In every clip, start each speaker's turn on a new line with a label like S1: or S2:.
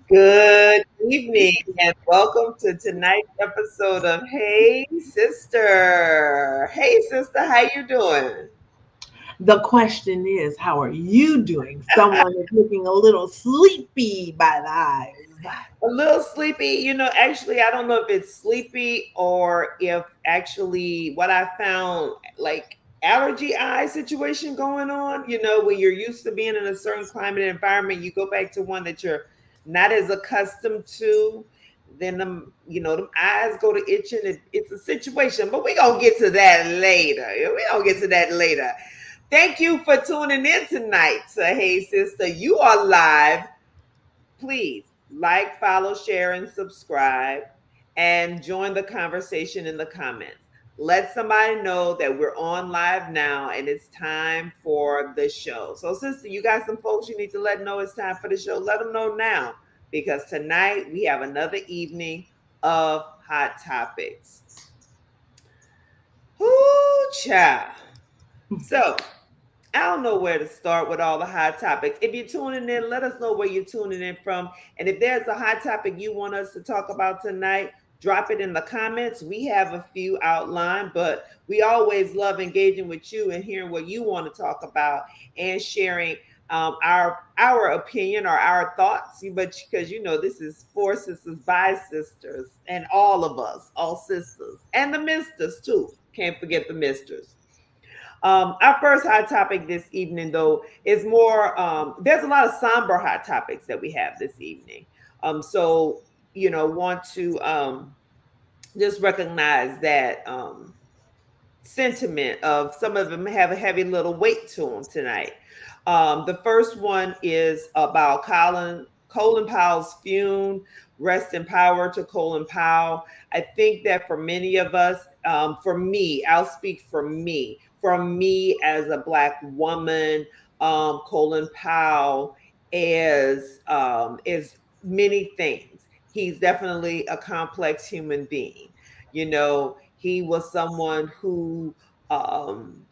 S1: Good evening and welcome to tonight's episode of Hey Sister. Hey sister, how you doing?
S2: The question is, how are you doing? Someone is looking a little sleepy by the eyes.
S1: A little sleepy. Actually, I don't know if it's sleepy or if actually what I found like allergy eye situation going on. When you're used to being in a certain climate and environment, you go back to one that you're not as accustomed to. Then them eyes go to itching. It's a situation, but we're gonna get to that later. We're gonna get to that later. Thank you for tuning in tonight to Hey Sister. You are live. Please like, follow, share, and subscribe, and join the conversation in the comments. Let somebody know that we're on live now and it's time for the show. So, sister, you got some folks you need to let know it's time for the show. Let them know now because tonight we have another evening of hot topics. Ooh, child. So, I don't know where to start with all the hot topics. If you're tuning in, let us know where you're tuning in from. And if there's a hot topic you want us to talk about tonight, drop it in the comments. We have a few outlined, but we always love engaging with you and hearing what you want to talk about and sharing our opinion or our thoughts. But because this is for sisters by sisters, and all of us, all sisters, and the misters too. Can't forget the misters. Our first hot topic this evening, though, is more. There's a lot of somber hot topics that we have this evening. So want to just recognize that sentiment of some of them have a heavy little weight to them tonight. The first one is about Colin Powell's funeral. Rest in power to Colin Powell. I think that for many of us, for me, I'll speak for me. For me as a Black woman, Colin Powell is many things. He's definitely a complex human being. He was someone who um,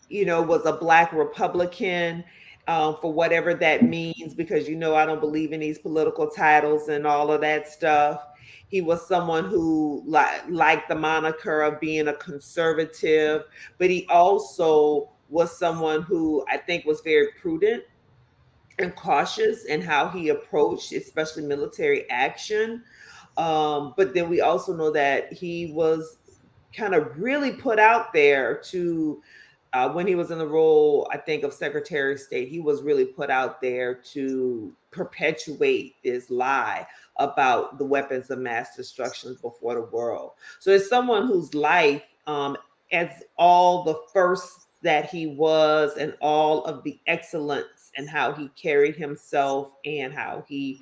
S1: was a Black Republican, for whatever that means, because I don't believe in these political titles and all of that stuff. He was someone who liked the moniker of being a conservative, but he also was someone who I think was very prudent and cautious in how he approached, especially military action. But then we also know that he was kind of really put out there to when he was in the role, I think, of Secretary of State. He was really put out there to perpetuate this lie about the weapons of mass destruction before the world. So it's someone whose life, as all the first that he was, and all of the excellence and how he carried himself and how he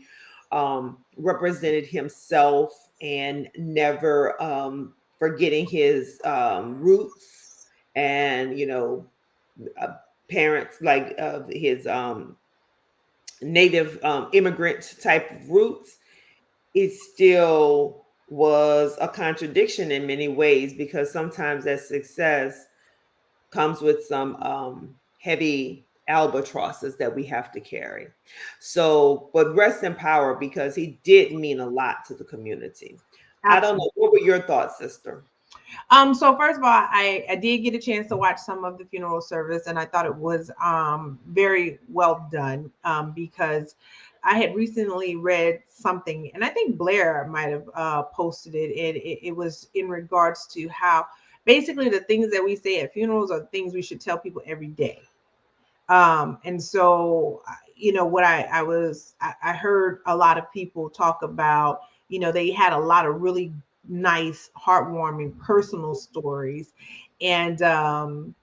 S1: represented himself and never forgetting his roots and uh, parents like his native immigrant type of roots. It still was a contradiction in many ways because sometimes that success comes with some heavy albatrosses that we have to carry. So, but rest in power because he did mean a lot to the community. I don't
S2: Absolutely.
S1: know. What were your thoughts, sister?
S2: So first of all, I did get a chance to watch some of the funeral service, and I thought it was very well done because I had recently read something, and I think Blair might have posted it. It was in regards to how basically the things that we say at funerals are things we should tell people every day. And so what I heard a lot of people talk about, they had a lot of really nice, heartwarming personal stories. And one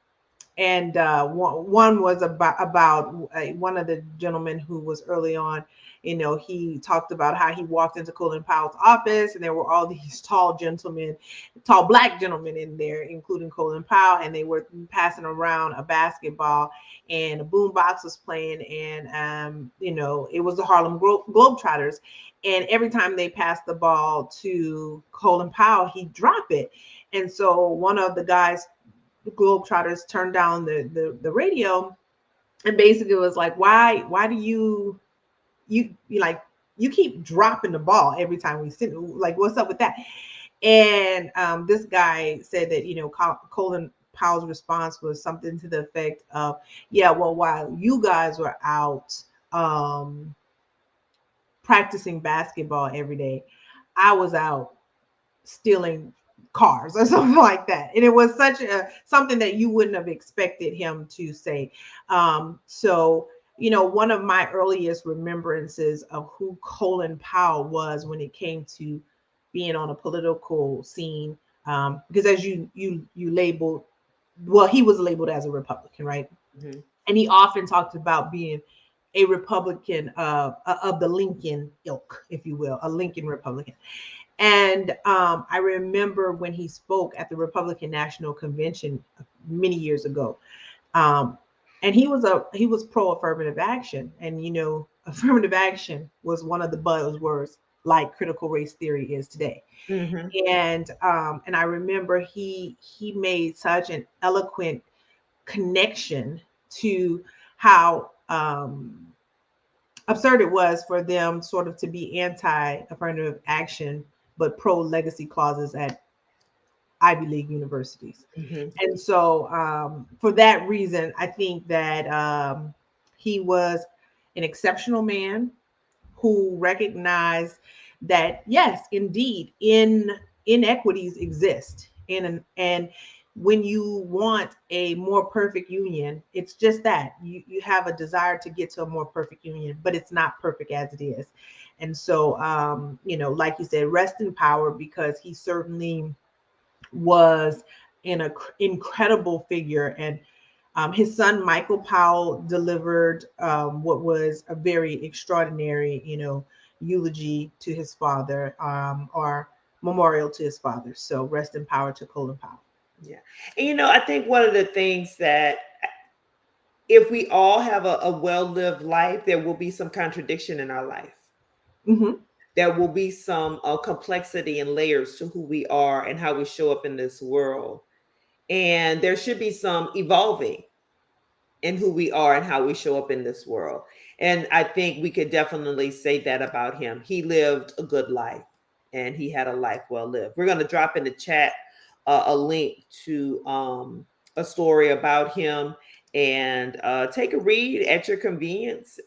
S2: was about one of the gentlemen who was early on. He talked about how he walked into Colin Powell's office, and there were all these tall Black gentlemen in there, including Colin Powell, and they were passing around a basketball, and a boombox was playing, and it was the Harlem Globetrotters, and every time they passed the ball to Colin Powell, he'd drop it. And so one of the guys, the Globetrotters, turned down the radio, and basically was like, why do you like you keep dropping the ball every time we sit. Like, what's up with that? And this guy said that, Colin Powell's response was something to the effect of, yeah, well, while you guys were out um, practicing basketball every day, I was out stealing cars or something like that. And it was such a something that you wouldn't have expected him to say. So, one of my earliest remembrances of who Colin Powell was when it came to being on a political scene, because as you labeled, well, he was labeled as a Republican, right?
S1: Mhm.
S2: And he often talked about being a Republican of the Lincoln ilk, if you will, a Lincoln Republican. And I remember when he spoke at the Republican National Convention many years ago, um, and he was pro affirmative action, and affirmative action was one of the buzzwords like critical race theory is today.
S1: Mhm.
S2: And I remember he made such an eloquent connection to how absurd it was for them sort of to be anti affirmative action but pro legacy clauses at Ivy League universities.
S1: Mhm.
S2: And so, for that reason, I think that he was an exceptional man who recognized that yes, indeed, inequities exist, and when you want a more perfect union, it's just that you have a desire to get to a more perfect union, but it's not perfect as it is. And so, like you said, rest in power, because he certainly was an incredible figure. And his son Michael Powell delivered what was a very extraordinary, eulogy to his father, or memorial to his father. So rest in power to Colin Powell.
S1: Yeah. And I think one of the things that if we all have a well-lived life, there will be some contradiction in our life.
S2: Hmm.
S1: There will be some complexity and layers to who we are and how we show up in this world. And there should be some evolving in who we are and how we show up in this world. And I think we could definitely say that about him. He lived a good life and he had a life well lived. We're going to drop in the chat a link to a story about him, and take a read at your convenience.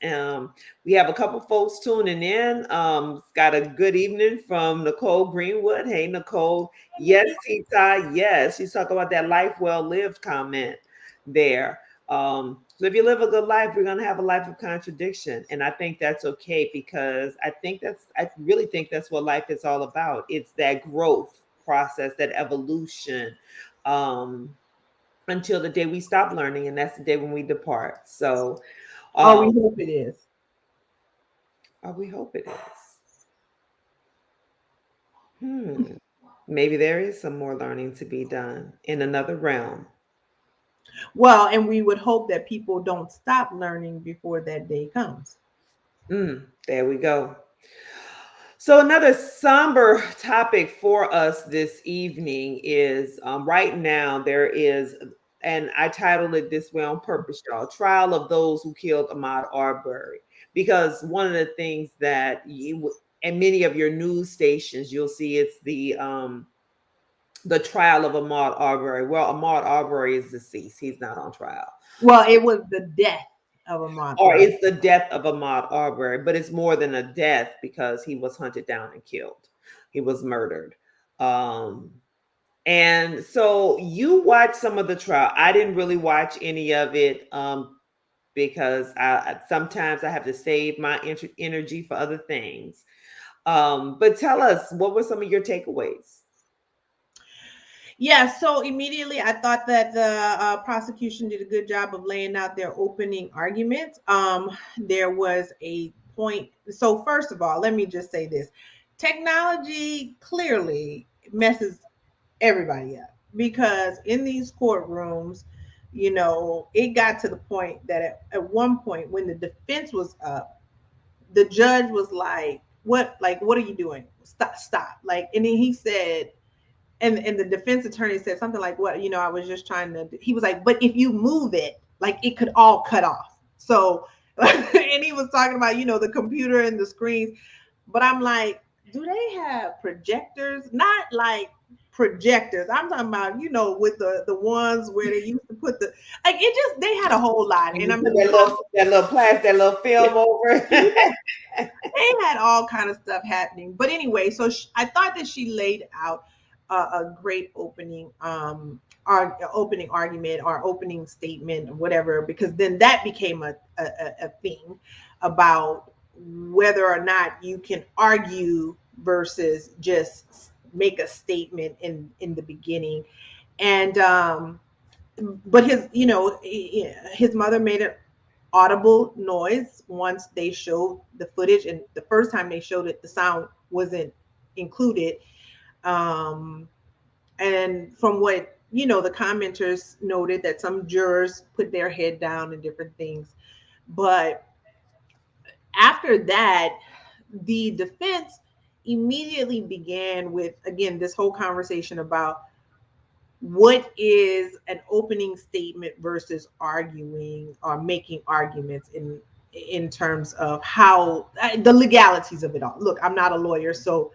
S1: We have a couple folks tuning in. Got a good evening from Nicole Greenwood. Hey, Nicole. Yes, Tita. Yes, she's talking about that life well lived comment there. So if you live a good life, we're gonna have a life of contradiction, and I think that's okay, because I really think that's what life is all about. It's that growth process, that evolution, um, until the day we stop learning, and that's the day when we depart. So,
S2: Or we
S1: um,
S2: hope it is.
S1: we hope it is. Maybe there is some more learning to be done in another realm.
S2: Well, and we would hope that people don't stop learning before that day comes.
S1: There we go. So, another somber topic for us this evening is, right now there is, and I titled it this way on purpose, y'all, Trial of Those Who Killed Ahmaud Arbery. Because one of the things that and many of your news stations, you'll see it's the trial of Ahmaud Arbery. Well, Ahmaud Arbery is deceased; he's not on trial.
S2: Well, it was the death of Ahmaud
S1: Or
S2: Arbery.
S1: it's the death of Ahmaud Arbery, but it's more than a death because he was hunted down and killed. He was murdered. Um, and so you watched some of the trial. I didn't really watch any of it, because sometimes I have to save my energy for other things. But tell us, what were some of your takeaways?
S2: Yeah, so immediately I thought that the prosecution did a good job of laying out their opening argument. There was a point. So, first of all, let me just say this: technology clearly messes everybody up, because in these courtrooms, it got to the point that at one point when the defense was up, the judge was like, what are you doing? Stop. Like, and then he said, and the defense attorney said something like, what, I was just trying to, he was like, but if you move it, like, it could all cut off. So and he was talking about, the computer and the screens. But I'm like, do they have projectors? Not like projectors. I'm talking about, with the ones where they used to put the, like, it just, they had a whole lot.
S1: And
S2: And
S1: you
S2: I
S1: put
S2: mean, how
S1: that little plastic, that little film over.
S2: they had all kind of stuff happening. But anyway, so I thought that she laid out a great opening argument or opening statement or whatever, because then that became a thing about whether or not you can argue versus just make a statement in the beginning. And but his mother made an audible noise once they showed the footage, and the first time they showed it, the sound wasn't included. um and from what the commenters noted, that some jurors put their head down and different things. But after that, the defense immediately began with, again, this whole conversation about what is an opening statement versus arguing or making arguments in terms of how the legalities of it all. Look, I'm not a lawyer, so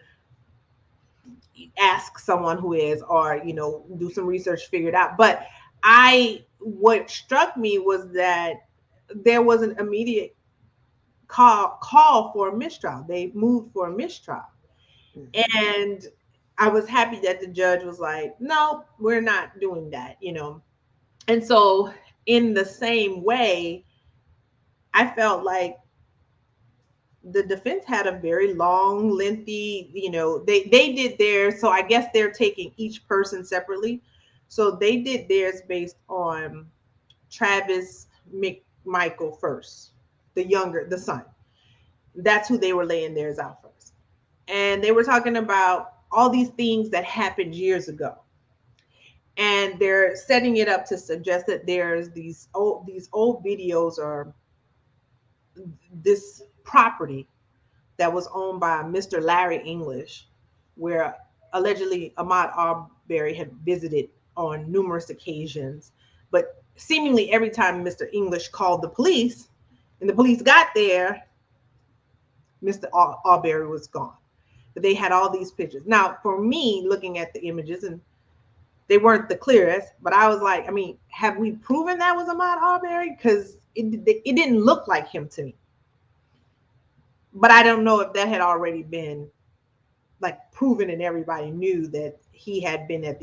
S2: ask someone who is, or do some research, figure it out. But I what struck me was that there was an immediate call for a mistrial. They moved for a mistrial. And I was happy that the judge was like, no, we're not doing that. And so, in the same way, I felt like the defense had a very long, lengthy, they did theirs. So I guess they're taking each person separately. So they did theirs based on Travis McMichael first, the son. That's who they were laying theirs out first. And they were talking about all these things that happened years ago. And they're setting it up to suggest that there's these old videos, or this property that was owned by Mr. Larry English, where allegedly Ahmaud Arbery had visited on numerous occasions. But seemingly every time Mr. English called the police and the police got there, Mr. Arbery was gone. But they had all these pictures. Now, for me, looking at the images, and they weren't the clearest, but I was like, I mean, have we proven that was Ahmaud Arbery? Because it didn't look like him to me. But I don't know if that had already been like proven and everybody knew that he had been at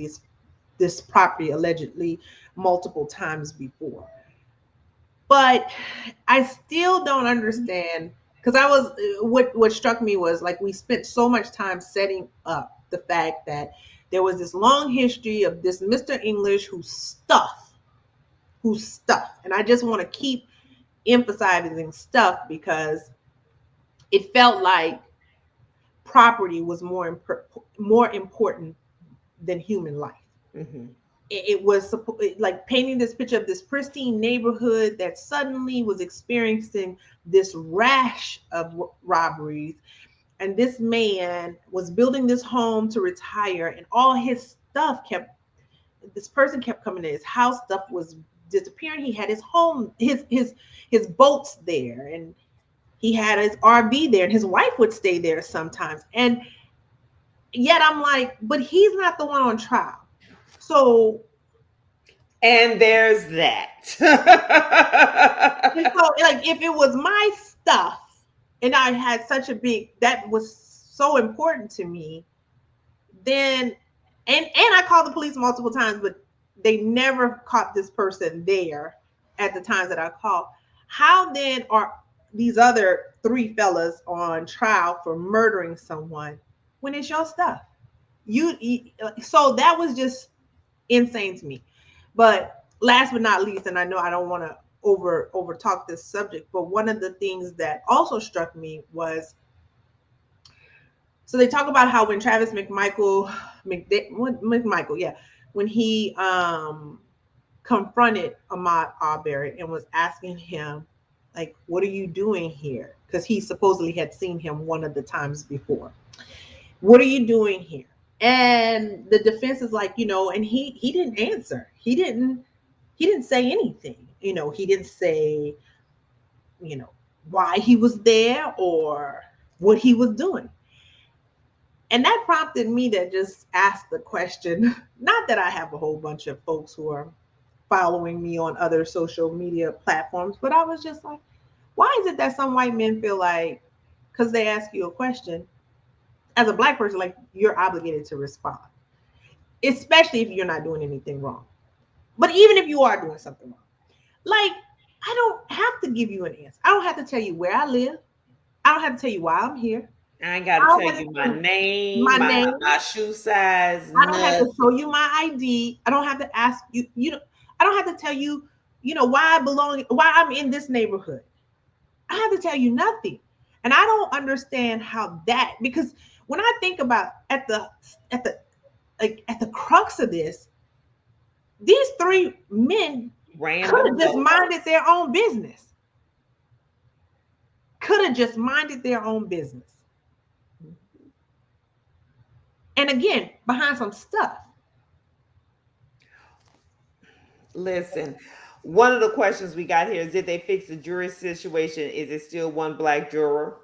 S2: this property allegedly multiple times before. But I still don't understand, because I was what struck me was, like, we spent so much time setting up the fact that there was this long history of this Mr. English who's stuff. And I just want to keep emphasizing stuff, because it felt like property was more important than human life.
S1: Mm-hmm.
S2: It was like painting this picture of this pristine neighborhood that suddenly was experiencing this rash of robberies. And this man was building this home to retire, and all his stuff this person kept coming to his house. Stuff was disappearing. He had his home, his boats there, and he had his RV there, and his wife would stay there sometimes. And yet I'm like, but he's not the one on trial. So,
S1: And there's that.
S2: and so, like, if it was my stuff and I had such a that was so important to me, then, and I called the police multiple times, but they never caught this person there at the times that I called. How then are these other three fellas on trial for murdering someone when it's your stuff? So that was just insane to me. But last but not least, and I know I don't want to over talk this subject, but one of the things that also struck me was, so they talk about how when Travis McMichael, yeah, when he confronted Ahmaud Arbery and was asking him, like, what are you doing here? Because he supposedly had seen him one of the times before. What are you doing here? And the defense is like, and he didn't answer. He didn't say anything. He didn't say, why he was there, or what he was doing. And that prompted me to just ask the question. Not that I have a whole bunch of folks who are following me on other social media platforms, but I was just like, why is it that some white men feel like, because they ask you a question, as a black person, like you're obligated to respond, especially if you're not doing anything wrong. But even if you are doing something wrong, like I don't have to give you an answer. I don't have to tell you where I live. I don't have to tell you why I'm here.
S1: I ain't got
S2: I
S1: to
S2: don't
S1: tell
S2: have to
S1: you my
S2: tell you
S1: name,
S2: my
S1: my
S2: name.
S1: my shoe size,
S2: I don't have to
S1: nothing.
S2: show you my ID. I don't have to ask you, I don't have to tell you, why I belong, why I'm in this neighborhood. I have to tell you nothing. And I don't understand how that, because when I think about at the at the crux of this, these three men could
S1: Random
S2: have just
S1: though.
S2: minded their own business. Could have just minded their own business. And again, behind some stuff.
S1: Listen, one of the questions we got here is, did they fix the jury situation? Is it still one black juror?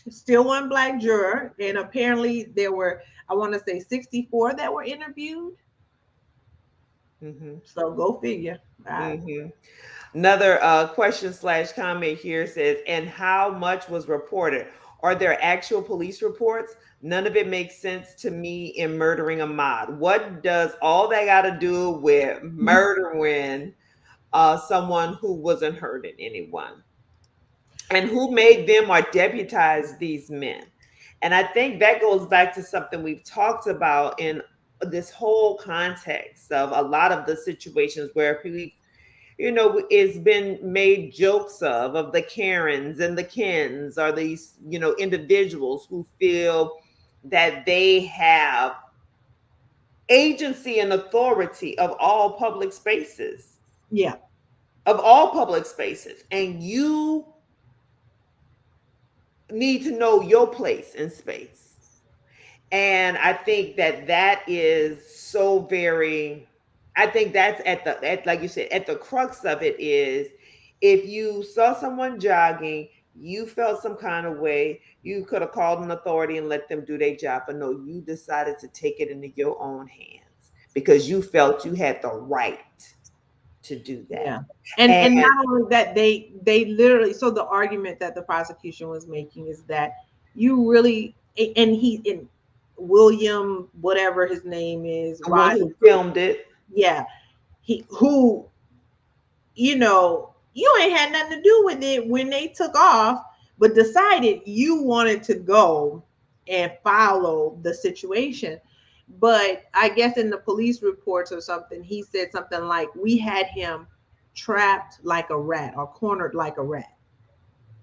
S2: Still one black juror. And apparently there were, I want to say 64 that were interviewed.
S1: Mm-hmm.
S2: So go figure.
S1: Mm-hmm. Another question slash comment here says, and how much was reported? Are there actual police reports? None of it makes sense to me in murdering a mod. What does all that got to do with murdering someone who wasn't hurting anyone? And who made them or deputized these men? And I think that goes back to something we've talked about in this whole context of a lot of the situations where we, it's been made jokes of the Karens and the Kens, are these, individuals who feel that they have agency and authority
S2: Yeah.
S1: of all public spaces. And you need to know your place in space. And I think that is so very, I think that's like you said, at the crux of it is, if you saw someone jogging, you felt some kind of way, you could have called an authority and let them do their job. But no, you decided to take it into your own hands because you felt you had the right to do that.
S2: Yeah.
S1: And
S2: And not only that, they literally, so the argument that the prosecution was making is that you really, and William, whatever his name is,
S1: the one
S2: Rod,
S1: who filmed it,
S2: yeah, he who, you ain't had nothing to do with it when they took off, but decided you wanted to go and follow the situation. But I guess in the police reports or something, he said something like, we had him trapped like a rat or cornered like a rat.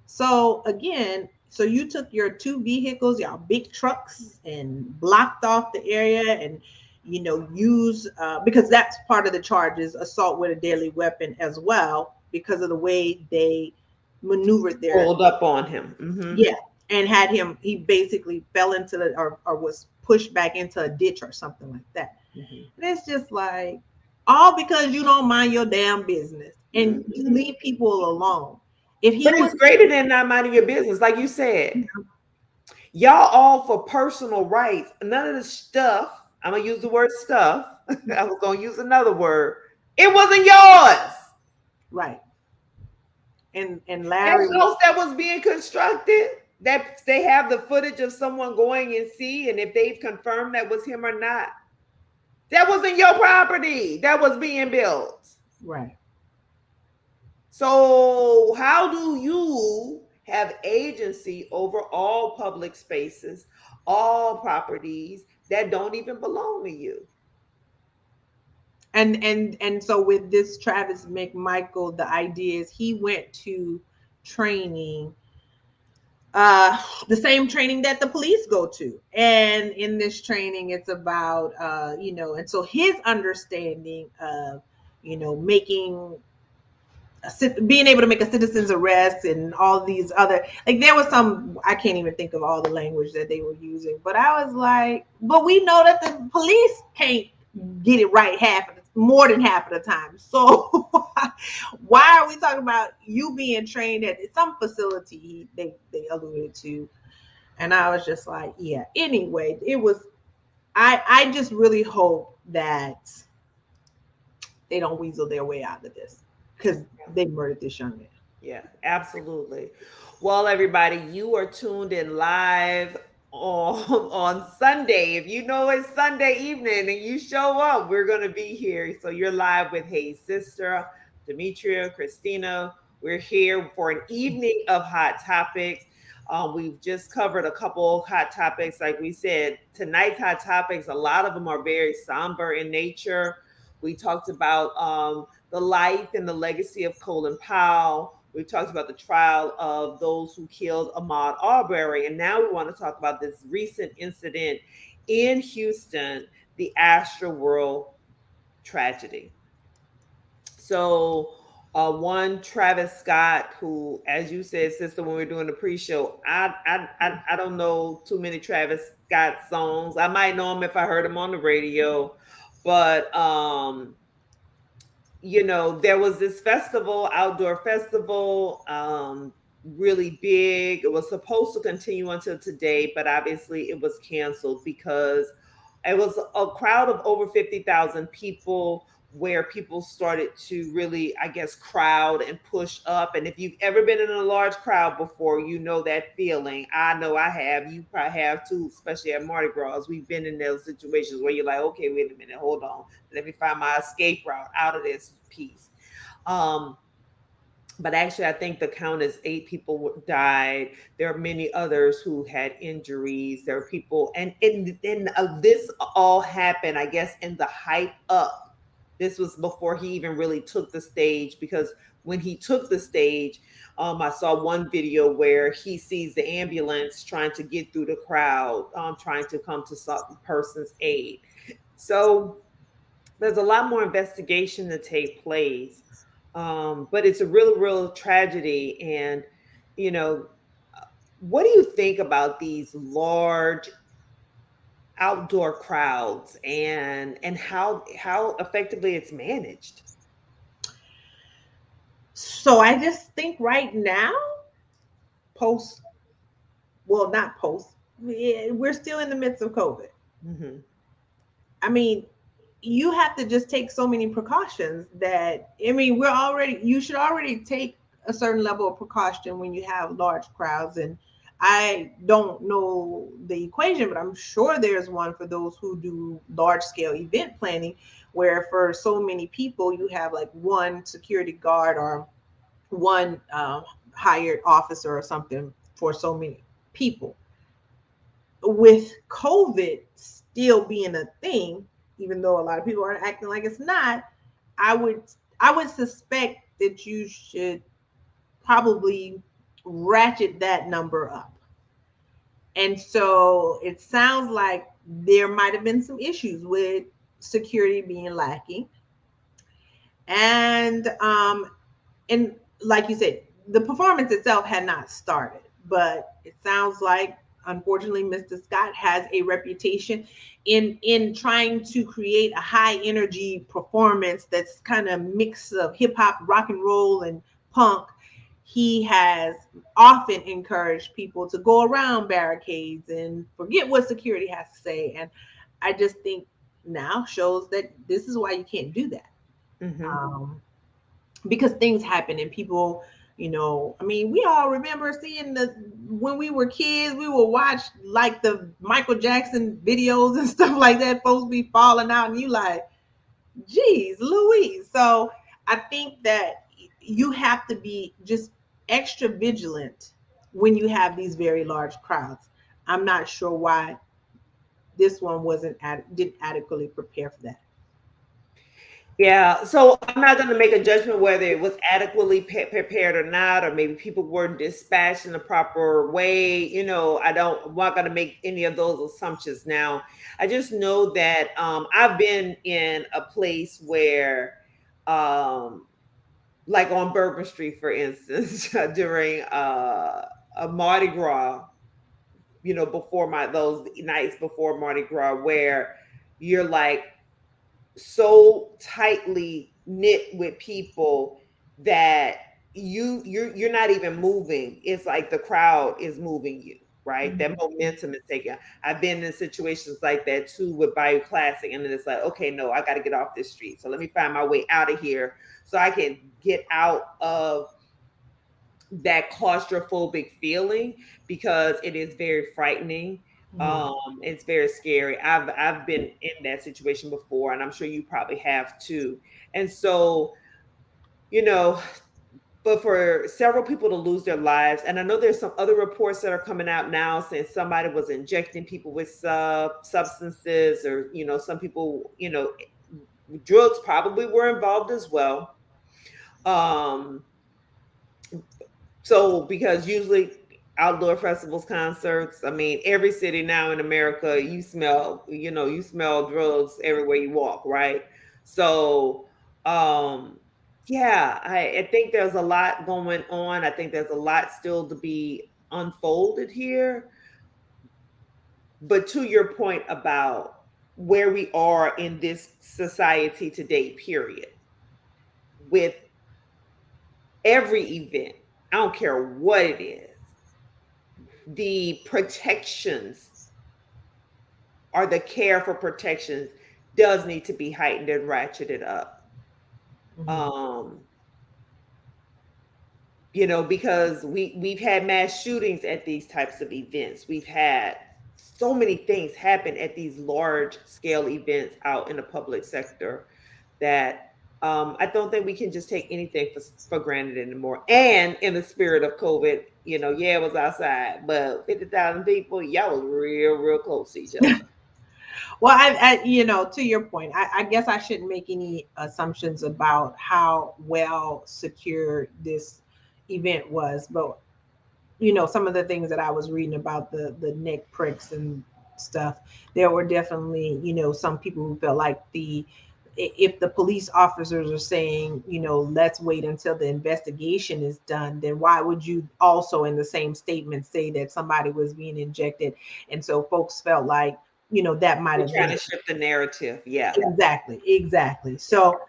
S2: So again, so you took your two vehicles, y'all big trucks, and blocked off the area, and use because that's part of the charges, assault with a deadly weapon as well, because of the way they maneuvered their,
S1: pulled up on him. Hmm.
S2: yeah, and had him. He basically fell into the, or was pushed back into a ditch or something like that.
S1: Hmm.
S2: And it's just like, all because you don't mind your damn business and you
S1: Hmm.
S2: leave people alone. If he
S1: But
S2: was,
S1: it's greater than not minding your business. Like you said, y'all all for personal rights. None of the stuff, I'm going to use the word stuff. I was going to use another word. It wasn't yours.
S2: right, and
S1: That
S2: Larry,
S1: house that was being constructed, that they have the footage of someone going and see, and if they've confirmed that was him or not, that wasn't your property. That was being built.
S2: right.
S1: So, how do you have agency over all public spaces, all properties that don't even belong to you?
S2: And so with this Travis McMichael, the idea is he went to training, the same training that the police go to, and in this training it's about and so his understanding of making being able to make a citizen's arrest and all these other, like there was some, I can't even think of all the language that they were using, but I was like, but we know that the police can't get it right more than half of the time. So why are we talking about you being trained at some facility they alluded to? And I was just like, yeah. Anyway, it was. I just really hope that they don't weasel their way out of this because they murdered this young man.
S1: Yeah, absolutely. Well, everybody, you are tuned in live on on Sunday. If you know it's Sunday evening and you show up, we're gonna be here. So you're live with Hey Sister, Demetria, Christina. We're here for an evening of hot topics. We've just covered a couple hot topics. Like we said, tonight's hot topics, a lot of them are very somber in nature. We talked about the life and the legacy of Colin Powell. We talked about the trial of those who killed Ahmaud Arbery. And now we want to talk about this recent incident in Houston, the Astra World tragedy. So, one Travis Scott, who, as you said, sister, when we were doing the pre-show, I don't know too many Travis Scott songs. I might know him if I heard him on the radio, but there was this festival, outdoor festival, really big. It was supposed to continue until today, but obviously it was canceled because it was a crowd of over 50,000 people where people started to really, I guess, crowd and push up. And if you've ever been in a large crowd before, you know that feeling. I know I have. You probably have too, especially at Mardi Gras. We've been in those situations where you're like, okay, wait a minute, hold on. Let me find my escape route out of this piece. Um, but actually, I think the count is 8 people died. There are many others who had injuries. There are people, and this all happened, I guess, in the hype up. This was before he even really took the stage, because when he took the stage, I saw one video where he sees the ambulance trying to get through the crowd, trying to come to some person's aid. So there's a lot more investigation to take place. But it's a real tragedy. And, you know, what do you think about these large outdoor crowds and how effectively it's managed?
S2: So I just think right now, post, well, not post, we're still in the midst of COVID.
S1: Hmm.
S2: I mean, you have to just take so many precautions that, I mean, you should already take a certain level of precaution when you have large crowds. And I don't know the equation, but I'm sure there's one for those who do large scale event planning, where for so many people, you have like one security guard or one hired officer or something for so many people. With COVID still being a thing, even though a lot of people are acting like it's not, I would I would suspect that you should probably ratchet that number up. And so it sounds like there might have been some issues with security being lacking. And like you said, the performance itself had not started, but it sounds like, unfortunately, Mr. Scott has a reputation in trying to create a high energy performance that's kind of mix of hip hop, rock and roll, and punk. He has often encouraged people to go around barricades and forget what security has to say. And I just think now shows that this is why you can't do that.
S1: Hmm.
S2: Um, because things happen and people, I mean, we all remember seeing the when we were kids, we would watch like the Michael Jackson videos and stuff like that, folks be falling out and you like, geez Louise. So I think that you have to be just extra vigilant when you have these very large crowds. I'm not sure why this one didn't adequately prepare for that.
S1: Yeah, so I'm not going to make a judgment whether it was adequately prepared or not, or maybe people weren't dispatched in the proper way. I'm not going to make any of those assumptions now. I just know that I've been in a place where, um, like on Bourbon Street, for instance, during a Mardi Gras, before those nights before Mardi Gras, where you're like so tightly knit with people that you're not even moving. It's like the crowd is moving you. right? That momentum is taken. I've been in situations like that too with Bayou Classic, and then it's like, okay, no, I got to get off this street. So let me find my way out of here so I can get out of that claustrophobic feeling, because it is very frightening. It's very scary. I've been in that situation before, and I'm sure you probably have too. And so, you know, but for several people to lose their lives, and I know there's some other reports that are coming out now saying somebody was injecting people with substances, or some people, drugs probably were involved as well. Um, So, because usually outdoor festivals, concerts, I mean, every city now in America, you smell drugs everywhere you walk, right? So, um, yeah, I think there's a lot going on. I think there's a lot still to be unfolded here. But to your point about where we are in this society today, period, with every event, I don't care what it is, the protections or the care for protections does need to be heightened and ratcheted up. Um, because we've had mass shootings at these types of events. We've had so many things happen at these large scale events out in the public sector that I don't think we can just take anything for granted anymore. And in the spirit of COVID, yeah, it was outside, but 50,000 people, y'all was real close to each other.
S2: Well, to your point, I guess I shouldn't make any assumptions about how well secured this event was, but some of the things that I was reading about the neck pricks and stuff, there were definitely, some people who felt like if the police officers are saying, let's wait until the investigation is done, then why would you also in the same statement say that somebody was being injected? And so folks felt like, that might
S1: We're
S2: have
S1: trying
S2: been
S1: to shift the narrative. Yeah.
S2: exactly. So,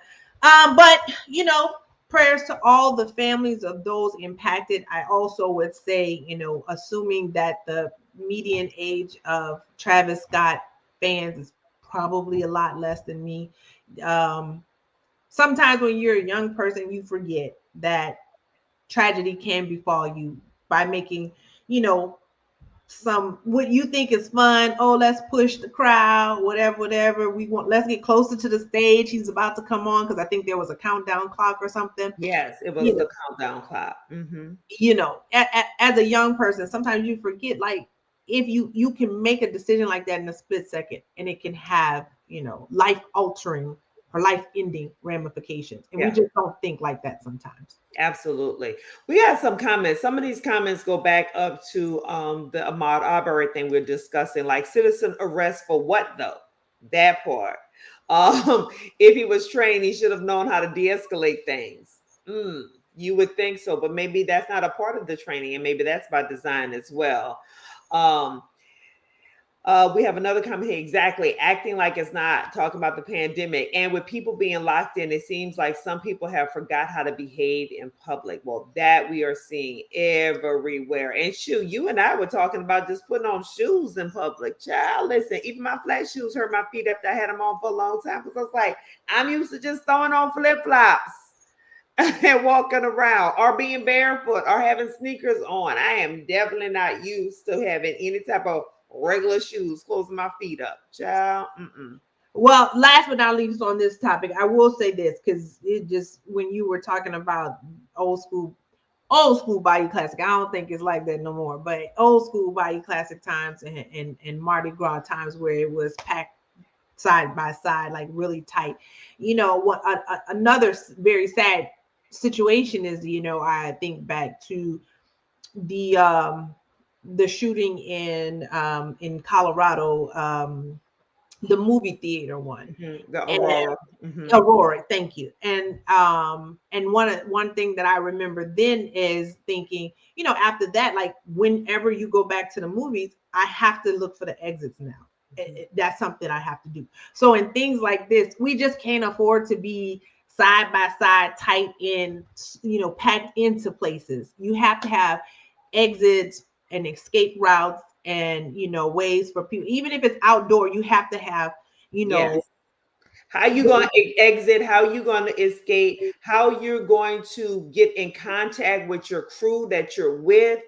S2: but prayers to all the families of those impacted. I also would say, assuming that the median age of Travis Scott fans is probably a lot less than me. Um, Sometimes when you're a young person, you forget that tragedy can befall you by making, you know, some what you think is fun. Oh, let's push the crowd, whatever. We want, let's get closer to the stage. He's about to come on because I think there was a countdown clock or something.
S1: Yes, it was
S2: You know,
S1: the countdown clock. Hmm.
S2: as a young person, sometimes you forget, like, if you can make a decision like that in a split second, and it can have, life altering or life ending ramifications, and we
S1: Yeah.
S2: just don't think like that sometimes.
S1: Absolutely. We had some comments. Some of these comments go back up to the Ahmaud Arbery thing we're discussing, like citizen arrest for what though? That part. Um, if he was trained, he should have known how to de-escalate things. Mm, you would think so, but maybe that's not a part of the training, and maybe that's by design as well. Um, we have another comment here. Exactly. Acting like it's not, talking about the pandemic. And with people being locked in, it seems like some people have forgot how to behave in public. Well, that we are seeing everywhere. And shoot, you and I were talking about just putting on shoes in public. Child, listen, even my flat shoes hurt my feet after I had them on for a long time. Because I was like, I'm used to just throwing on flip-flops and walking around, or being barefoot, or having sneakers on. I am definitely not used to having any type of regular shoes closing my feet up. Child, mm-mm.
S2: Well, last but not least on this topic, I will say this, because it just, when you were talking about old school Bayou Classic, I don't think it's like that no more, but old school Bayou Classic times and Mardi Gras times where it was packed side by side, like really tight. What another very sad situation is, I think back to the shooting in Colorado, the movie theater one.
S1: Mm-hmm. The
S2: And
S1: Aurora. Mm-hmm.
S2: Aurora, thank you. And one thing that I remember then is thinking, after that, like, whenever you go back to the movies, I have to look for the exits now. That's something I have to do. So in things like this, we just can't afford to be side by side, tight in, packed into places. You have to have exits and escape routes and ways for people, even if it's outdoor, you have to have, you know,
S1: Yes. How you going to exit, how you going to escape, how you're going to get in contact with your crew that you're with,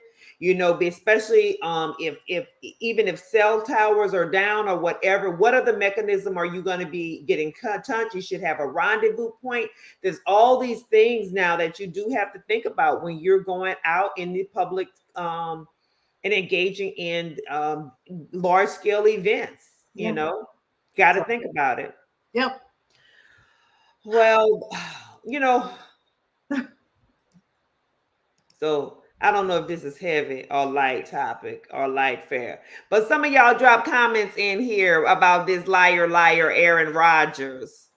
S1: especially if even if cell towers are down or whatever, what other mechanism are you going to be getting touch? You should have a rendezvous point. There's all these things now that you do have to think about when you're going out in the public, and engaging in large scale events.
S2: yeah.
S1: Got to
S2: So,
S1: think about it.
S2: yep.
S1: Well, you know, so I don't know if this is heavy or light topic or light fare, but some of y'all drop comments in here about this liar, Aaron Rodgers.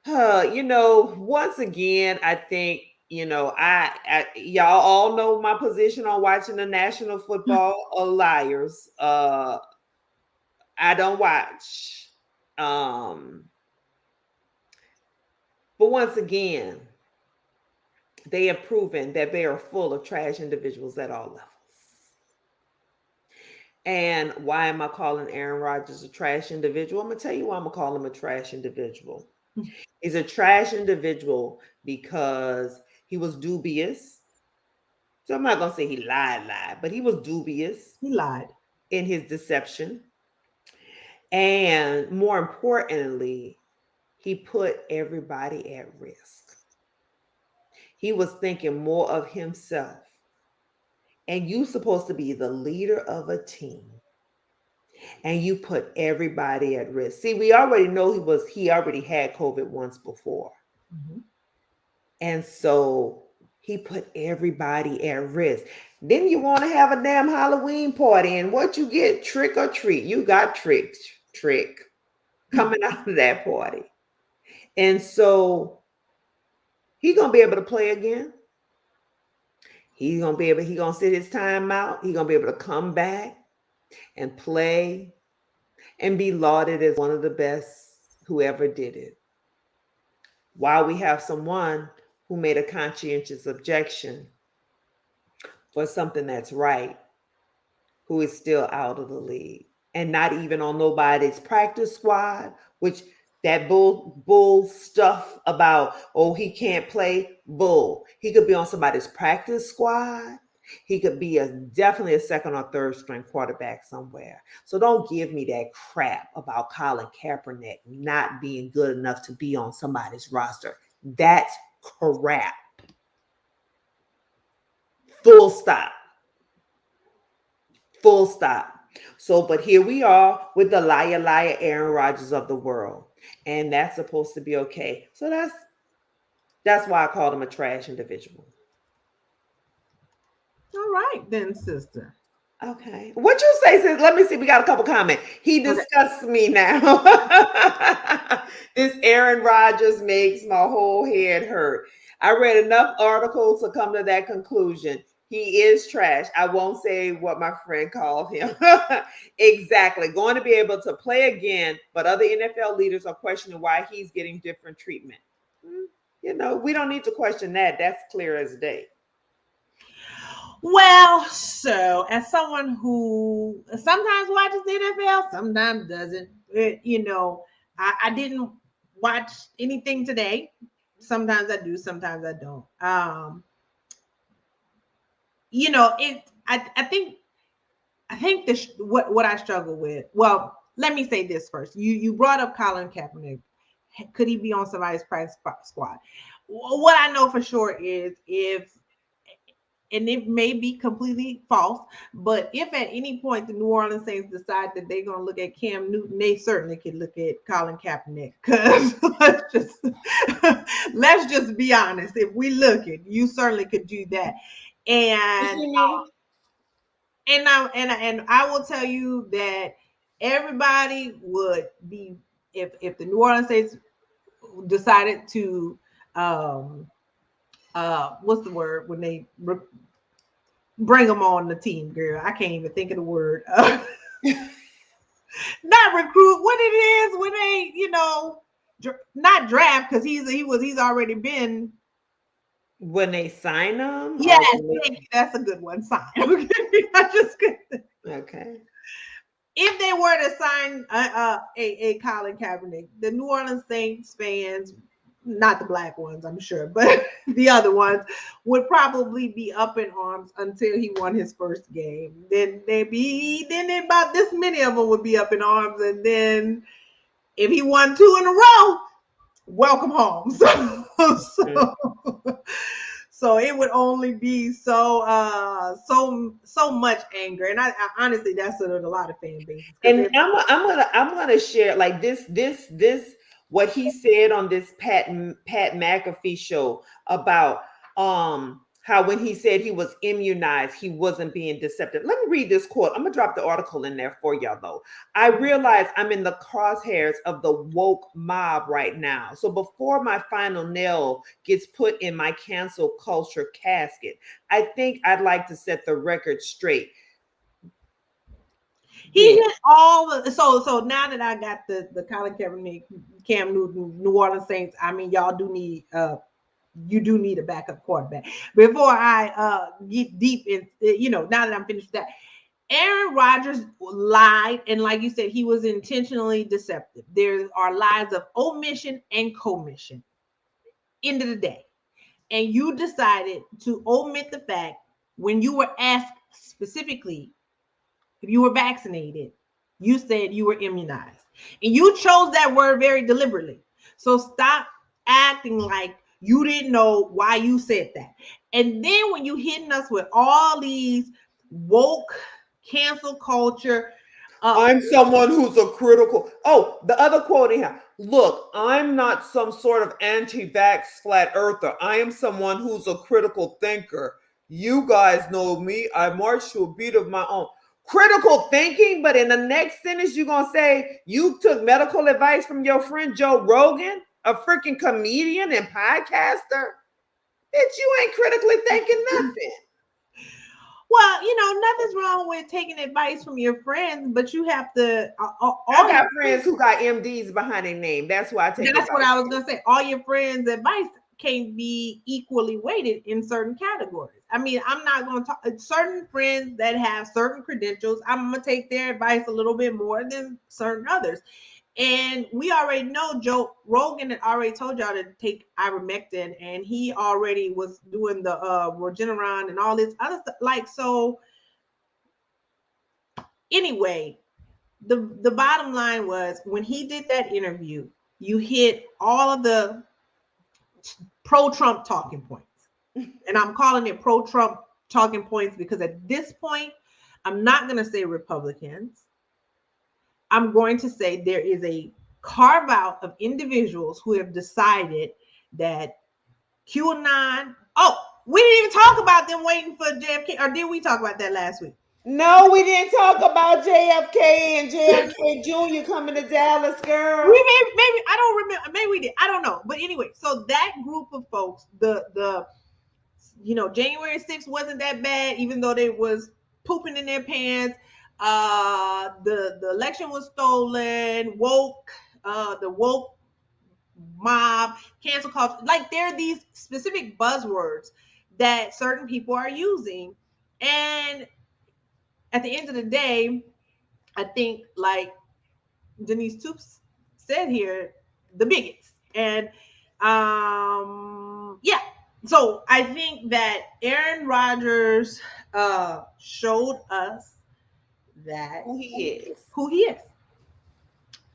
S1: Once again, I think, I y'all all know my position on watching the National Football Liars. I don't watch. Um, but once again, they have proven that they are full of trash individuals at all levels. And why am I calling Aaron Rodgers a trash individual? I'm going to tell you why I'm going to call him a trash individual. He's a trash individual because he was dubious. So I'm not going to say he lied, but he was dubious
S2: He lied.
S1: in his deception. And more importantly, he put everybody at risk. He was thinking more of himself. And you supposed to be the leader of a team. And you put everybody at risk. See, we already know he already had COVID once before.
S2: Mm-hmm.
S1: And so he put everybody at risk. Then you want to have a damn Halloween party, and what you get? Trick or treat. You got trick coming out of that party. And so he's gonna be able to play again. He's gonna sit his time out. He's gonna be able to come back and play and be lauded as one of the best who ever did it. While we have someone who made a conscientious objection for something that's right, who is still out of the league and not even on nobody's practice squad, which that bull stuff about, oh, he can't play, bull. He could be on somebody's practice squad. He could be definitely a second or third string quarterback somewhere. So don't give me that crap about Colin Kaepernick not being good enough to be on somebody's roster. That's crap. Full stop. Full stop. So, but here we are with the liar Aaron Rodgers of the world. And that's supposed to be okay. So that's why I called him a trash individual.
S2: All right then, sister.
S1: Okay. What you say, sis? Let me see. We got a couple comments. He disgusts me now. This Aaron Rodgers makes my whole head hurt. I read enough articles to come to that conclusion. He is trash. I won't say what my friend called him. Exactly. Going to be able to play again, but other NFL leaders are questioning why he's getting different treatment. We don't need to question that. That's clear as day.
S2: Well, so as someone who sometimes watches the NFL, sometimes doesn't, I didn't watch anything today. Sometimes I do, sometimes I don't. I think what I struggle with. Well, let me say this first. You brought up Colin Kaepernick. Could he be on somebody's practice squad? What I know for sure is and it may be completely false, but if at any point the New Orleans Saints decide that they're going to look at Cam Newton, they certainly could look at Colin Kaepernick. Because let's just be honest. If we look at, you certainly could do that. And I will tell you that everybody would be, if the New Orleans Saints decided to what's the word when they bring them on the team, girl? I can't even think of the word. Not recruit. What it is when they, not draft, because he's already been.
S1: When they sign them?
S2: Yes, that's a good one. Sign. I just couldn't.
S1: Okay.
S2: If they were to sign a Colin Kaepernick, the New Orleans Saints fans, not the black ones, I'm sure, but the other ones would probably be up in arms until he won his first game. Then about this many of them would be up in arms, and then if he won two in a row, welcome home.
S1: Mm.
S2: So it would only be so much anger, and I honestly that's what a lot of fan bases because
S1: And
S2: they're
S1: I'm gonna share like this what he said on this Pat McAfee show about how when he said he was immunized, he wasn't being deceptive. Let me read this quote. I'm gonna drop the article in there for y'all though. I realize I'm in the crosshairs of the woke mob right now. So before my final nail gets put in my cancel culture casket, I think I'd like to set the record straight.
S2: he
S1: Yeah.
S2: hit all the so now that I got the Colin Kaepernick, Cam Newton, New Orleans Saints. I mean, y'all do need you do need a backup quarterback. Before I get deep in, now that I'm finished with that, Aaron Rodgers lied, and like you said, he was intentionally deceptive. There are lies of omission and commission. End of the day, and you decided to omit the fact when you were asked specifically if you were vaccinated, you said you were immunized. And you chose that word very deliberately. So stop acting like you didn't know why you said that. And then when you hitting us with all these woke cancel culture, uh,
S1: I'm someone who's a critical. Oh, the other quote here. Look, I'm not some sort of anti-vax flat earther. I am someone who's a critical thinker. You guys know me. I march to a beat of my own. Critical thinking, but in the next sentence, you're gonna say you took medical advice from your friend Joe Rogan, a freaking comedian and podcaster. Bitch, you ain't critically thinking nothing.
S2: well, nothing's wrong with taking advice from your friends, but you have to
S1: I
S2: all your
S1: got friends who got MDs behind their name. That's why I take
S2: That's what
S1: advice.
S2: I was gonna say. All your friends' advice can't be equally weighted in certain categories. I mean, I'm not gonna talk certain friends that have certain credentials. I'm gonna take their advice a little bit more than certain others. And we already know Joe Rogan had already told y'all to take ivermectin, and he already was doing the Regeneron and all this other stuff. Like so. Anyway, the bottom line was when he did that interview, you hit all of the pro-Trump talking points. And I'm calling it pro-Trump talking points because at this point, I'm not going to say Republicans. I'm going to say there is a carve out of individuals who have decided that QAnon. Oh, we didn't even talk about them waiting for JFK, or did we talk about that last week?
S1: No, we didn't talk about JFK and JFK Jr. coming to Dallas, girl.
S2: Maybe I don't remember. Maybe we did. I don't know. But anyway, so that group of folks, the January 6th wasn't that bad, even though they was pooping in their pants. The election was stolen. The woke mob, cancel culture. Like there are these specific buzzwords that certain people are using, and at the end of the day, I think like Denise Toops said here, the bigots. And yeah. So I think that Aaron Rodgers showed us that
S1: Who he is.
S2: who he is.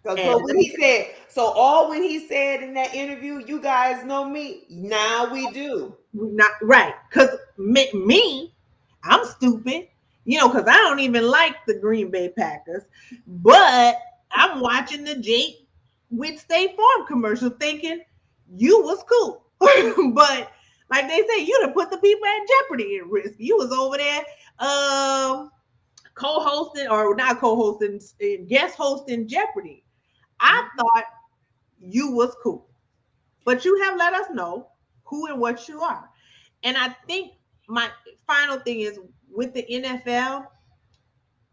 S1: So
S2: And
S1: what he said, so all when he said in that interview, you guys know me. Now we do.
S2: not right, because me, I'm stupid, because I don't even like the Green Bay Packers, but I'm watching the Jake with State Farm commercial thinking you was cool. But like they say, you done put the people at jeopardy and risk. You was over there co-hosting or not co-hosting, guest hosting Jeopardy. I thought you was cool, but you have let us know who and what you are. And I think my final thing is with the NFL,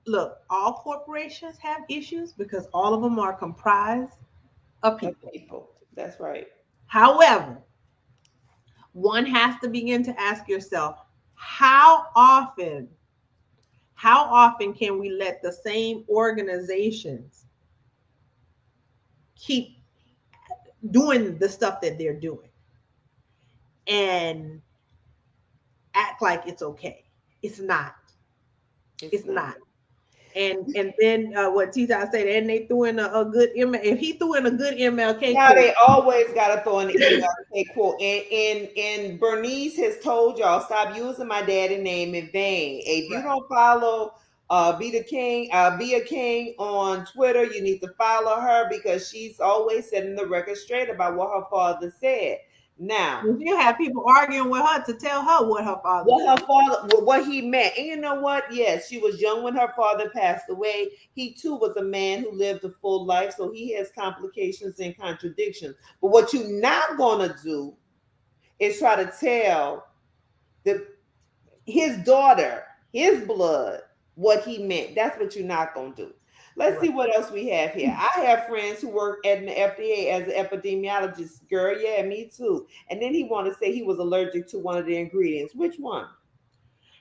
S2: look, all corporations have issues because all of them are comprised of
S1: Of
S2: people.
S1: people. That's right.
S2: However, one has to begin to ask yourself, how often, how often can we let the same organizations keep doing the stuff that they're doing and act like it's okay? It's not.
S1: It's
S2: It's
S1: not.
S2: not. And then what T-Top said, and they threw in a good ML. If he threw in a good MLK
S1: Now
S2: quote,
S1: they always gotta throw in the MLK quote. And Bernice has told y'all, stop using my daddy name in vain. If you
S2: right.
S1: don't follow be a king on Twitter, you need to follow her because she's always setting the record straight about what her father said. Now,
S2: If you have people arguing with her to tell her what her father
S1: what her
S2: said.
S1: father, what he meant. And you know what? Yes, she was young when her father passed away. He too was a man who lived a full life, so he has complications and contradictions. But what you're not gonna do is try to tell the his daughter, his blood, what he meant. That's what you're not gonna do. Let's
S2: Right.
S1: see what else we have here. I have friends who work at the FDA as an epidemiologist. Girl, yeah, me too. And then he wanted to say he was allergic to one of the ingredients. Which one?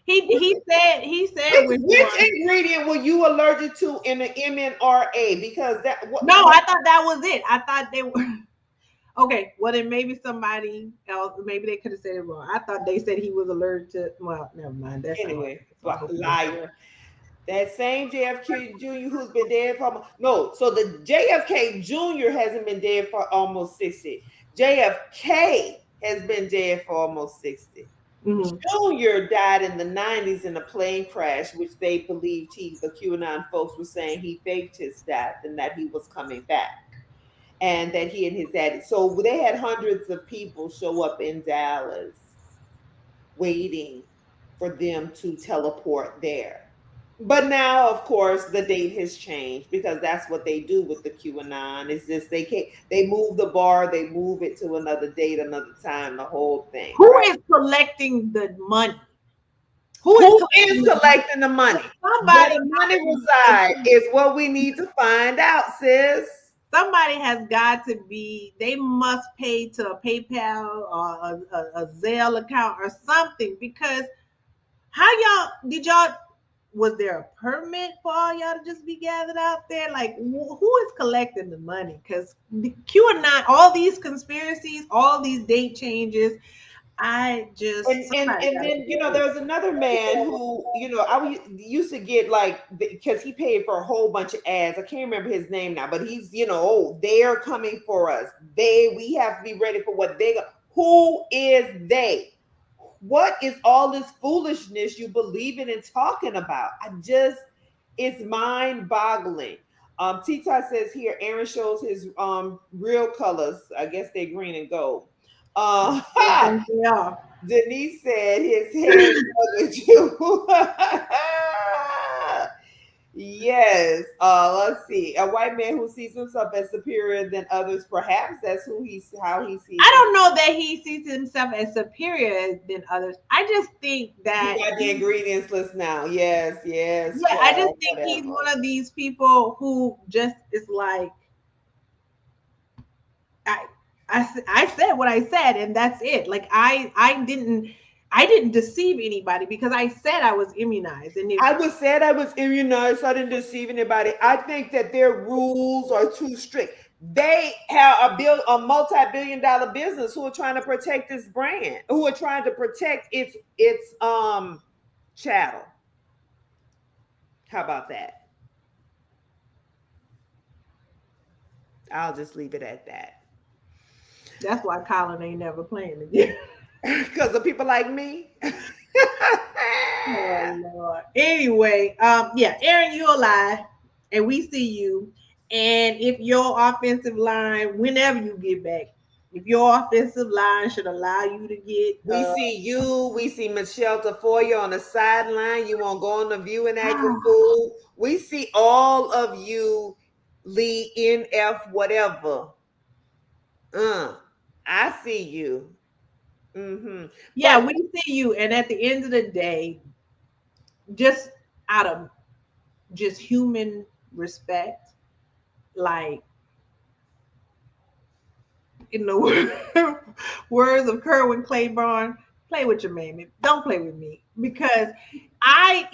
S2: He said which
S1: Which
S2: one.
S1: ingredient were you allergic to in the MNRA? Because that
S2: No, I thought that was it. I thought they were okay. Well, then maybe somebody else, maybe they could have said it wrong. I thought they said he was allergic to. Well, never mind. That's not.
S1: anyway, liar. That same JFK Jr. who's been dead for no, so the JFK Jr. hasn't been dead for almost 60. JFK has been dead for almost 60.
S2: Mm-hmm.
S1: Jr. died in the 90s in a plane crash, which they believed the QAnon folks were saying he faked his death and that he was coming back. And that he and his daddy. So they had hundreds of people show up in Dallas waiting for them to teleport there. But now, of course, the date has changed because that's what they do with the QAnon. Is just they move the bar, they move it to another date, another time, the whole thing,
S2: Who
S1: right?
S2: is collecting the money? Who is
S1: Who
S2: collecting
S1: is
S2: the money?
S1: collecting the money? Where
S2: Somebody
S1: the money
S2: got to
S1: resides
S2: be.
S1: is what we need to find out, sis.
S2: Somebody has got to be. They must pay to a PayPal or a Zelle account or something because how y'all was there a permit for all y'all to just be gathered out there? Like, who is collecting the money? Because the QAnon, all these conspiracies, all these date changes, I just somebody
S1: And
S2: got to
S1: then
S2: figure
S1: there was another man who used to get like because he paid for a whole bunch of ads. I can't remember his name now, but he's oh, they're coming for us. We have to be ready for what they go. Who is they? What is all this foolishness you believe in and talking about? It's mind boggling. Tita says here, Aaron shows his real colors. I guess they're green and gold.
S2: I think they are.
S1: Denise said his hair is too. Yes. Let's see. A white man who sees himself as superior than others, perhaps that's how he sees
S2: I
S1: himself.
S2: don't know that he sees himself as superior than others. I just think
S1: He
S2: that
S1: got the ingredients list now. Yes, yes,
S2: yeah, I just
S1: child,
S2: think he's
S1: whatever.
S2: one of these people who just is like I, I said what I said and that's it. Like I didn't deceive anybody because I said I was immunized and if
S1: I was immunized, so I didn't deceive anybody. I think that their rules are too strict. They have a multi-billion-dollar business who are trying to protect this brand, who are trying to protect its chattel. How about that? I'll just leave it at that.
S2: that's why Colin ain't never playing again.
S1: Because of people like me.
S2: Oh Lord. Anyway, yeah, Aaron, you a lie, and we see you. And if your offensive line, whenever you get back, if your offensive line should allow you to get
S1: We see you. We see Michelle Tafoya on the sideline. You won't go on the view and act a fool. We see all of you, Lee, NF, whatever. I see you.
S2: yeah,
S1: But
S2: we see you. And at the end of the day, just out of just human respect, like in the words of Kerwin Claiborne, play with your mammy. Don't play with me because I,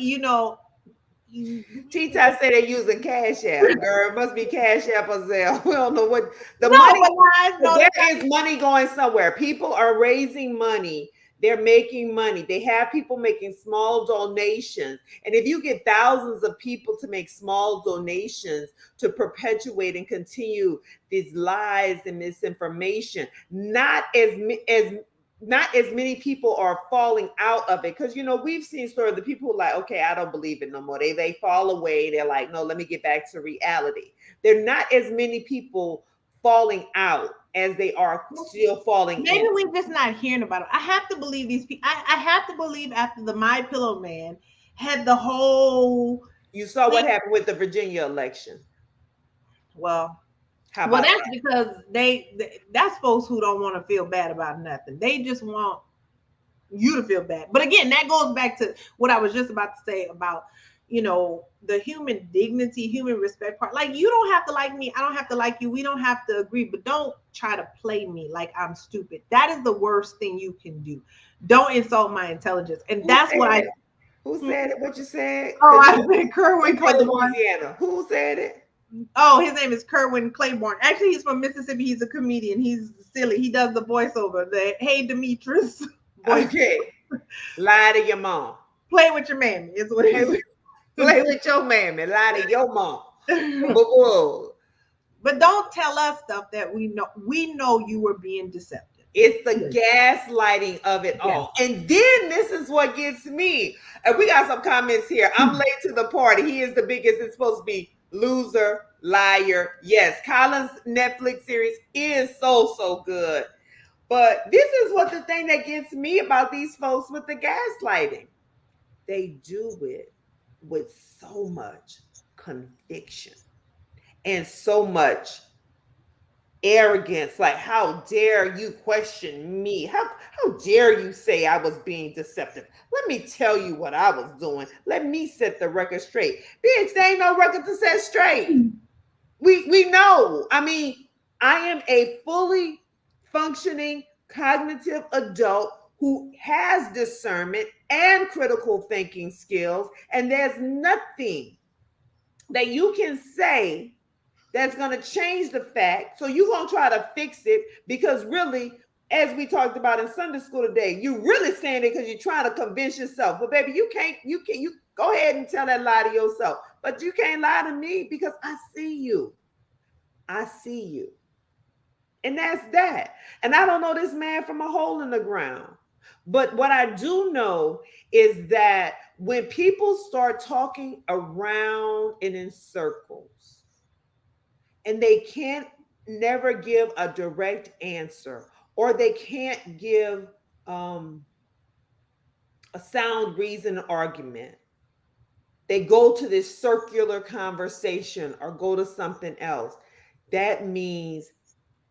S1: T-Ty say they're using Cash App. Girl, it must be Cash App or Zelle. We don't know what the
S2: No,
S1: money.
S2: but I know
S1: There
S2: that.
S1: is money going somewhere. People are raising money. They're making money. They have people making small donations. And if you get thousands of people to make small donations to perpetuate and continue these lies and misinformation, not as many people are falling out of it, because we've seen stories of the people who are like, okay, I don't believe it no more. They fall away. They're like, no, let me get back to reality. There are not as many people falling out as they are still falling
S2: Maybe
S1: in.
S2: we're just not hearing about it. I have to believe these people. I have to believe after the My Pillow man had the whole
S1: You saw what
S2: thing.
S1: happened with the Virginia election.
S2: Well,
S1: How
S2: well,
S1: about
S2: that's
S1: that?
S2: because that's folks who don't want to feel bad about nothing. They just want you to feel bad. But again, that goes back to what I was just about to say about, the human dignity, human respect part. Like, you don't have to like me. I don't have to like you. We don't have to agree, but don't try to play me like I'm stupid. That is the worst thing you can do. Don't insult my intelligence. And
S1: Who
S2: that's what
S1: said
S2: I,
S1: it? Who said it? What you said?
S2: oh,
S1: Because
S2: I said Kerwin
S1: you from
S2: Claiborne.
S1: Louisiana. Who said it?
S2: Oh, his name is Kerwin Claiborne. Actually, he's from Mississippi. He's a comedian. He's silly. He does the voiceover, the Hey Demetrius voice.
S1: Okay. Lie to your mom.
S2: Play with your mammy is what
S1: Play
S2: he's.
S1: with, play with your mammy. Lie to your mom. But whoa,
S2: But don't tell us stuff that we know. We know you were being deceptive.
S1: it's the gaslighting of it
S2: Yeah.
S1: all. And then this is what gets me. And we got some comments here. I'm late to the party. He is the biggest. It's supposed to be loser, liar. Yes, Colin's Netflix series is so good. But this is what the thing that gets me about these folks with the gaslighting. They do it with so much conviction and so much arrogance. Like, how dare you question me? How dare you say I was being deceptive? Let me tell you what I was doing. Let me set the record straight. Bitch, there ain't no record to set straight. We know. I mean, I am a fully functioning cognitive adult who has discernment and critical thinking skills, and there's nothing that you can say that's going to change the fact. So you're going to try to fix it because really, as we talked about in Sunday school today, you really saying it because you're trying to convince yourself. But baby, you go ahead and tell that lie to yourself. But you can't lie to me because I see you. I see you. And that's that. And I don't know this man from a hole in the ground. But what I do know is that when people start talking around and in circles, and they can't never give a direct answer, or they can't give a sound reason argument, they go to this circular conversation or go to something else. That means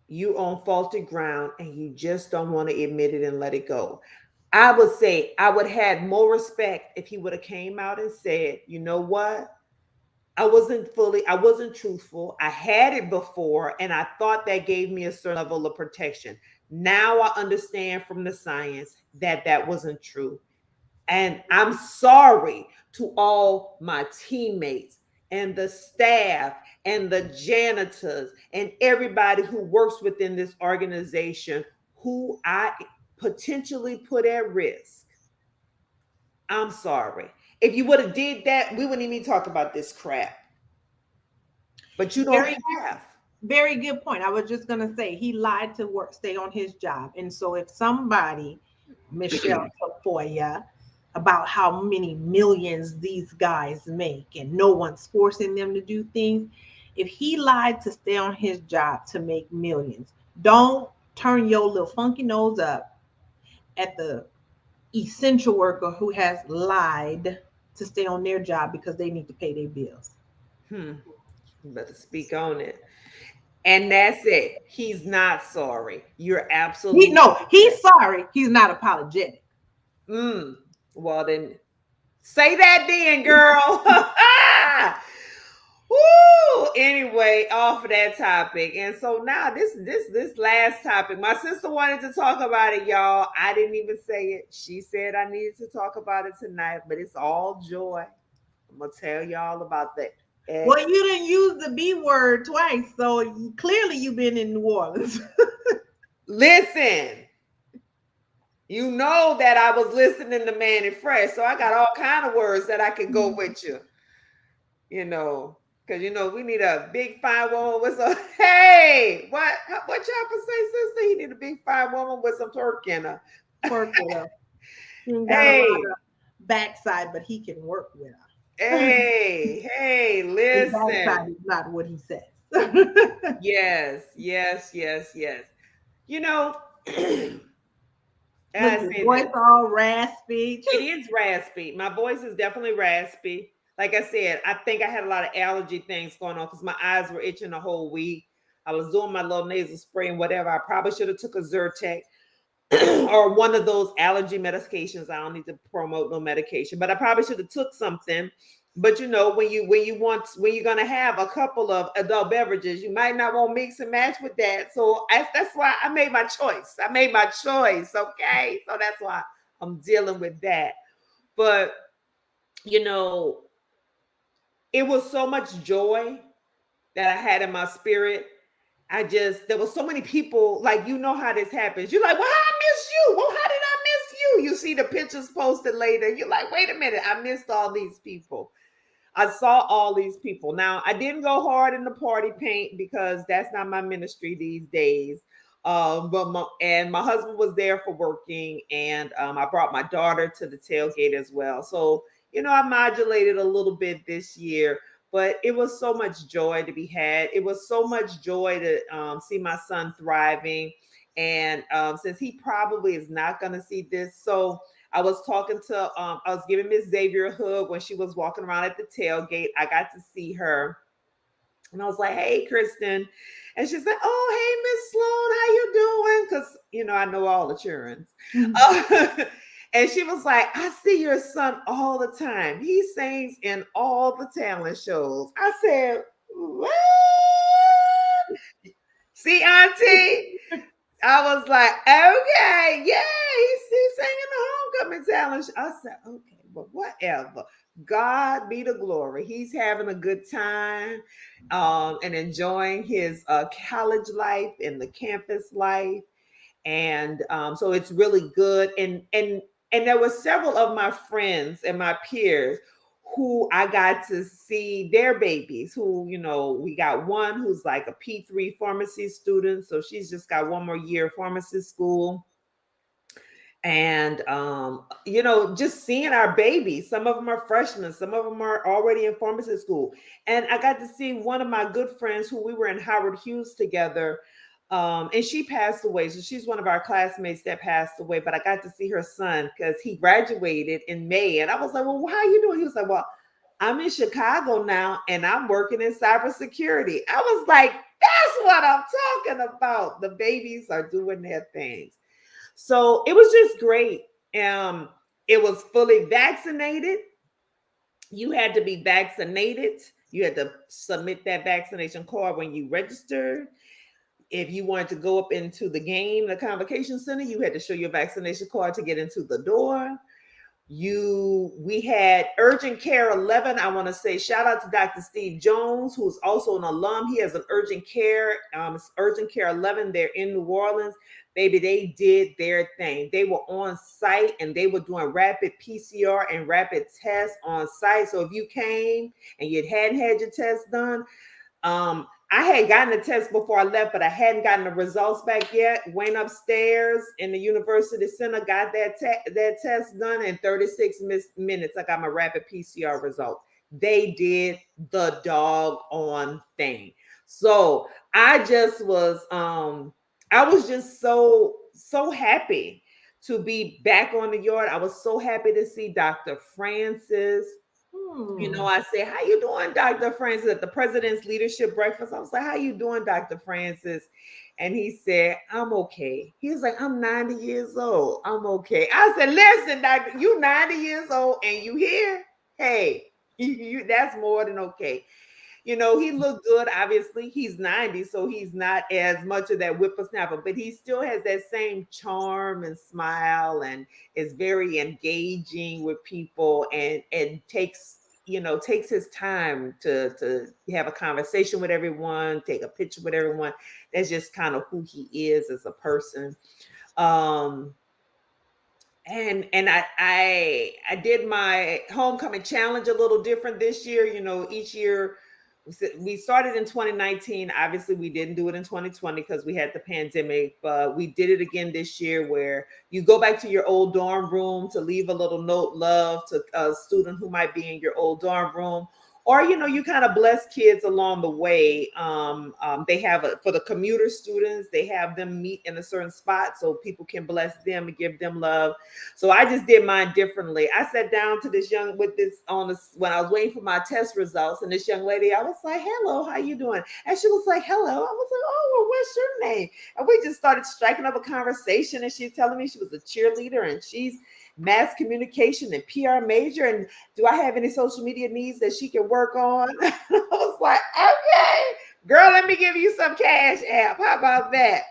S1: you on faulty ground and you just don't want to admit it and let it go. I would say I would have had more respect if he would have came out and said, you know what? I wasn't truthful. I had it before and I thought that gave me a certain level of protection. Now I understand from the science that that wasn't true. And I'm sorry to all my teammates and the staff and the janitors and everybody who works within this organization who I potentially put at risk. I'm sorry. If you would have did that, we wouldn't even talk about this crap. But you don't
S2: Very,
S1: have.
S2: very good point. I was just gonna say he lied to work, stay on his job. And so if somebody, Michelle Tafoya, about how many millions these guys make and no one's forcing them to do things, if he lied to stay on his job to make millions, don't turn your little funky nose up at the essential worker who has lied to stay on their job because they need to pay their bills.
S1: Hmm. You better speak on it. And that's it. He's not sorry. You're
S2: He
S1: absolutely
S2: no, he's
S1: correct.
S2: sorry. He's not apologetic.
S1: Mm. Well, then say that then, girl. Woo! Anyway, off of that topic. And so now this last topic. My sister wanted to talk about it, y'all. I didn't even say it. She said I needed to talk about it tonight, but it's all joy. I'm gonna tell y'all about the
S2: Well,
S1: ex.
S2: you didn't use the B word twice, so clearly you've been in New Orleans.
S1: Listen, you know that I was listening to Manny Fresh, so I got all kind of words that I could go with you. You know, because we need a big fine woman with some. Hey, what y'all say, sister? He need a big fine woman with some twerk in her.
S2: Work with her. He ain't got a lot
S1: Hey,
S2: of backside, but he can work with her.
S1: hey,
S2: His
S1: listen.
S2: backside is not what he says.
S1: Yes, yes, yes, yes. You know,
S2: Look,
S1: I
S2: your
S1: say
S2: voice
S1: this.
S2: all raspy.
S1: It is raspy. My voice is definitely raspy. Like I said, I think I had a lot of allergy things going on because my eyes were itching the whole week. I was doing my little nasal spray and whatever. I probably should have took a Zyrtec or one of those allergy medications. I don't need to promote no medication, but I probably should have took something. But when you're gonna have a couple of adult beverages, you might not want to mix and match with that. So that's why I made my choice. I made my choice. Okay, so that's why I'm dealing with that. But you know, it was so much joy that I had in my spirit. There was so many people, like, how this happens. You're like, well, how I missed you? Well, how did I miss you? You see the pictures posted later. You're like, wait a minute, I missed all these people. I saw all these people. Now, I didn't go hard in the party paint because that's not my ministry these days. My husband was there for working, and I brought my daughter to the tailgate as well. So I modulated a little bit this year, but it was so much joy to be had. It was so much joy to see my son thriving, and since he probably is not going to see this, so I was giving Miss Xavier a hug when she was walking around at the tailgate. I got to see her, and I was like, hey, Kristen. And she's like, oh, hey, Miss Sloan, how you doing? Because, I know all the children. And she was like, I see your son all the time. He sings in all the talent shows. I said, what? See, Auntie? I was like, okay, yeah, he's singing the homecoming talent. I said, okay, but whatever. God be the glory. He's having a good time, and enjoying his college life and the campus life, and so it's really good. And there were several of my friends and my peers who I got to see their babies. We got one who's like a P3 pharmacy student, so she's just got one more year of pharmacy school. And just seeing our babies. Some of them are freshmen, some of them are already in pharmacy school. And I got to see one of my good friends who we were in Hbcus together, and she passed away. So she's one of our classmates that passed away. But I got to see her son because he graduated in May. And I was like, well, how are you doing? He was like, well, I'm in Chicago now and I'm working in cybersecurity. I was like, that's what I'm talking about. The babies are doing their things. So it was just great. It was fully vaccinated. You had to be vaccinated. You had to submit that vaccination card when you registered. If you wanted to go up into the game, the convocation center, you had to show your vaccination card to get into the door. We had urgent care 11. I want to say shout out to Dr. Steve Jones, who's also an alum. He has an urgent care 11 there in New Orleans. Baby, they did their thing. They were on site and they were doing rapid PCR and rapid tests on site. So if you came and you hadn't had your test done, I had gotten a test before I left, but I hadn't gotten the results back yet. Went upstairs in the University Center, got that test done in 36 minutes. I got my rapid PCR results. They did the doggone thing. So I was just so happy to be back on the yard. I was so happy to see Dr. Francis. I said, how you doing, Dr. Francis, at the president's leadership breakfast? I was like, how you doing, Dr. Francis? And he said, I'm okay. He was like, I'm 90 years old. I'm okay. I said, listen, doctor, you 90 years old and you here? Hey, that's more than okay. He looked good. Obviously, he's 90, so he's not as much of that whippersnapper, but he still has that same charm and smile and is very engaging with people and takes takes his time to have a conversation with everyone, take a picture with everyone. That's just kind of who he is as a person. Um, and I did my homecoming challenge a little different this year. Each year we started in 2019. Obviously, we didn't do it in 2020 because we had the pandemic, but we did it again this year where you go back to your old dorm room to leave a little note, love to a student who might be in your old dorm room. Or you kind of bless kids along the way. They have for the commuter students, they have them meet in a certain spot so people can bless them and give them love. So I just did mine differently. I sat down to this young with this on this when I was waiting for my test results, and this young lady, I was like, "Hello, how you doing?" And she was like, "Hello." I was like, "Oh, well, what's your name?" And we just started striking up a conversation, and she's telling me she was a cheerleader and she's mass communication and PR major, and do I have any social media needs that she can work on? I was like, okay, girl, let me give you some cash app. How about that?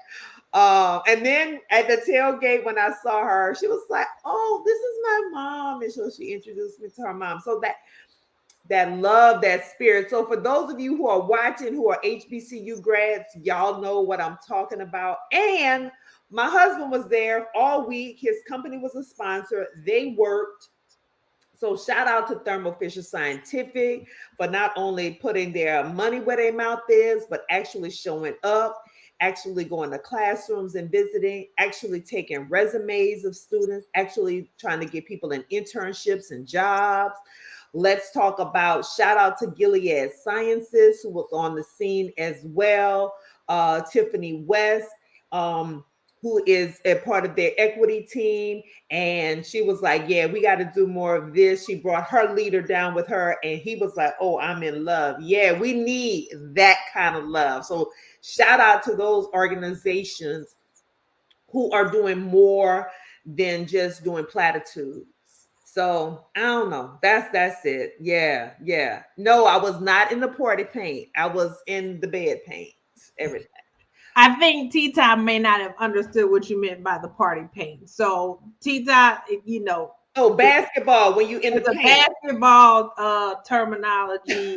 S1: And then at the tailgate, when I saw her, she was like, "Oh, this is my mom." And so she introduced me to her mom. So that love, that spirit. So for those of you who are watching, who are HBCU grads, y'all know what I'm talking about. And my husband was there all week. His company was a sponsor. They worked. So shout out to Thermo Fisher Scientific for not only putting their money where their mouth is, but actually showing up, actually going to classrooms and visiting, actually taking resumes of students, actually trying to get people in internships and jobs. Let's talk about shout out to Gilead Sciences, who was on the scene as well. Tiffany West, who is a part of their equity team. And she was like, "Yeah, we got to do more of this." She brought her leader down with her, and he was like, "Oh, I'm in love." Yeah, we need that kind of love. So shout out to those organizations who are doing more than just doing platitudes. So I don't know. That's it. Yeah, yeah. No, I was not in the party paint. I was in the bed paint. Everything.
S2: I think T-Top may not have understood what you meant by the party paint. So T-Top,
S1: Oh, basketball when you in the
S2: it's a
S1: paint.
S2: basketball terminology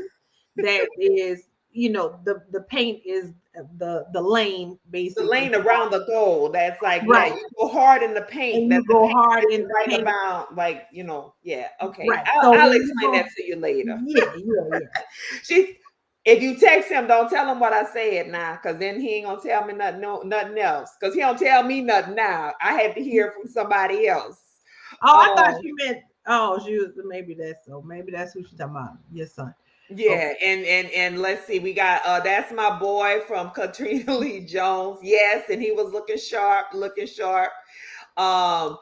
S2: that is, the paint is the lane
S1: The
S2: basically.
S1: lane around the goal. That's like, yeah,
S2: Right.
S1: you go hard in the paint.
S2: And
S1: That
S2: you
S1: the
S2: go
S1: paint
S2: hard
S1: is
S2: in the
S1: right
S2: paint.
S1: about, like, yeah. Okay,
S2: Right. So
S1: I'll
S2: when you
S1: explain that
S2: go,
S1: to you later.
S2: yeah.
S1: She, if you text him, don't tell him what I said now, because then he ain't gonna tell me nothing, no, nothing else. Because he don't tell me nothing now. I had to hear from somebody else.
S2: Oh, I thought
S1: Um,
S2: she meant, oh, she was, maybe that's so. Maybe that's who she's talking about. Your son. Okay.
S1: yeah, and let's see, we got that's my boy from Katrina Lee Jones. Yes, and he was looking sharp, looking sharp. Um,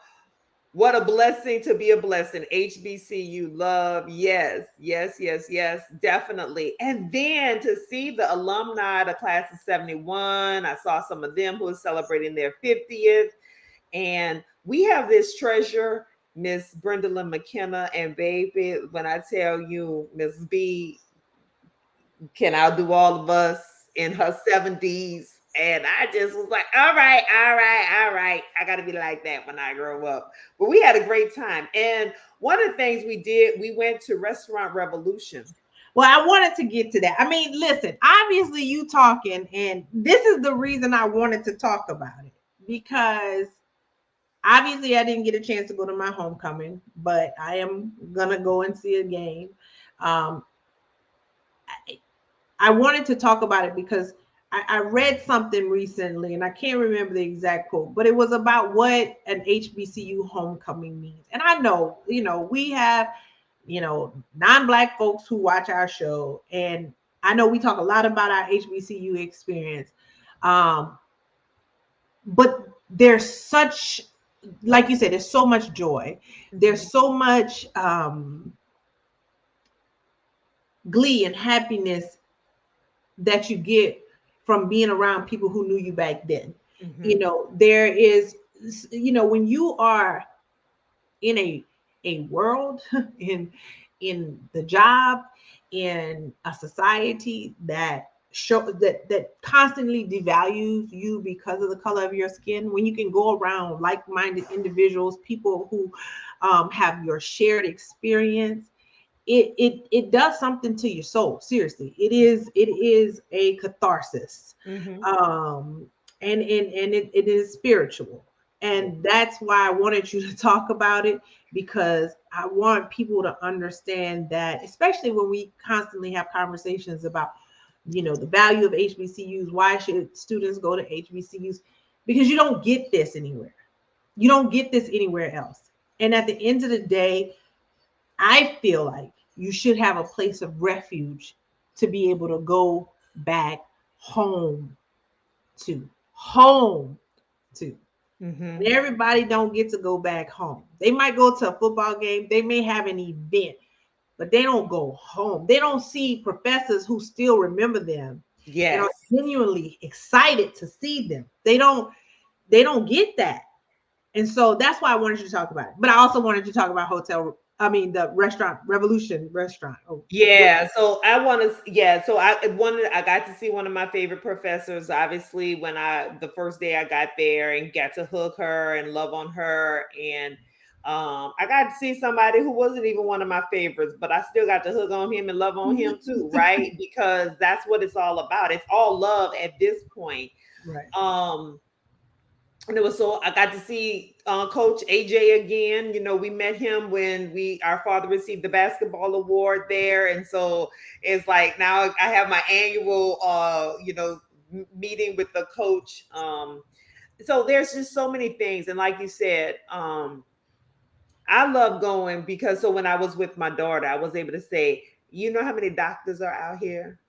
S1: what a blessing to be a blessing. HBCU love. Yes, yes, yes, yes, definitely. And then to see the alumni, the class of 71, I saw some of them who are celebrating their 50th. And we have this treasure, Miss Brendalyn McKenna. And baby, when I tell you, Miss B can outdo all of us in her 70s. And I just was like, all right, all right, all right. I got to be like that when I grow up. But we had a great time. And one of the things we did, we went to Restaurant Revolution.
S2: Well, I wanted to get to that. I mean, listen, obviously you talking, and this is the reason I wanted to talk about it, because obviously I didn't get a chance to go to my homecoming, but I am gonna go and see a game. Um, I wanted to talk about it because I read something recently, and I can't remember the exact quote, but it was about what an HBCU homecoming means. And I know, we have, non-black folks who watch our show, and I know we talk a lot about our HBCU experience, um, but there's such, like you said, there's so much joy, there's so much glee and happiness that you get from being around people who knew you back then. There is, when you are in a world, in the job, in a society that constantly devalues you because of the color of your skin, when you can go around like-minded individuals, people who have your shared experience, it does something to your soul. Seriously, it is a catharsis.
S1: Mm-hmm.
S2: um and it is spiritual,
S1: Yeah.
S2: and that's why I wanted you to talk about it, because I want people to understand that, especially when we constantly have conversations about, the value of HBCUs. Why should students go to HBCUs? Because you don't get this anywhere. You don't get this anywhere else. And at the end of the day, I feel like you should have a place of refuge to be able to go back home to. Home to. And
S1: Mm-hmm.
S2: everybody don't get to go back home. They might go to a football game, they may have an event, but they don't go home. They don't see professors who still remember them and are
S1: Yes.
S2: genuinely excited to see them. They don't get that. And so that's why I wanted you to talk about it. But I also wanted you to talk about the restaurant, Revolution restaurant. Oh, what?
S1: Yeah, so I want to. Yeah, so I got to see one of my favorite professors. Obviously, when the first day I got there and got to hug her and love on her, and I got to see somebody who wasn't even one of my favorites, but I still got to hug on him and love on him too, right? Because that's what it's all about. It's all love at this point.
S2: Right.
S1: Um, and it was so I got to see Coach AJ again. We met him when our father received the basketball award there, and so it's like now I have my annual meeting with the coach. So there's just so many things, and like you said, I love going because so when I was with my daughter, I was able to say, you know how many doctors are out here,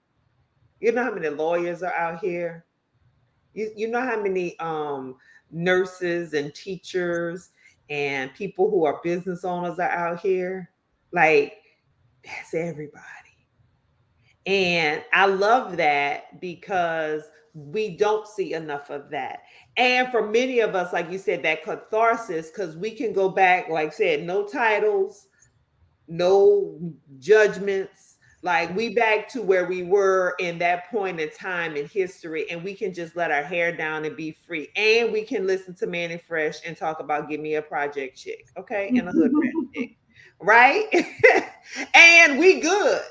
S1: you know how many lawyers are out here, you know how many nurses and teachers and people who are business owners are out here? Like, that's everybody. And I love that because we don't see enough of that. And for many of us, like you said, that catharsis, because we can go back, like I said, no titles, no judgments. Like we back to where we were in that point in time in history, and we can just let our hair down and be free. And we can listen to Manny Fresh and talk about give me a project chick, okay, and a hood rat chick, right? And we good,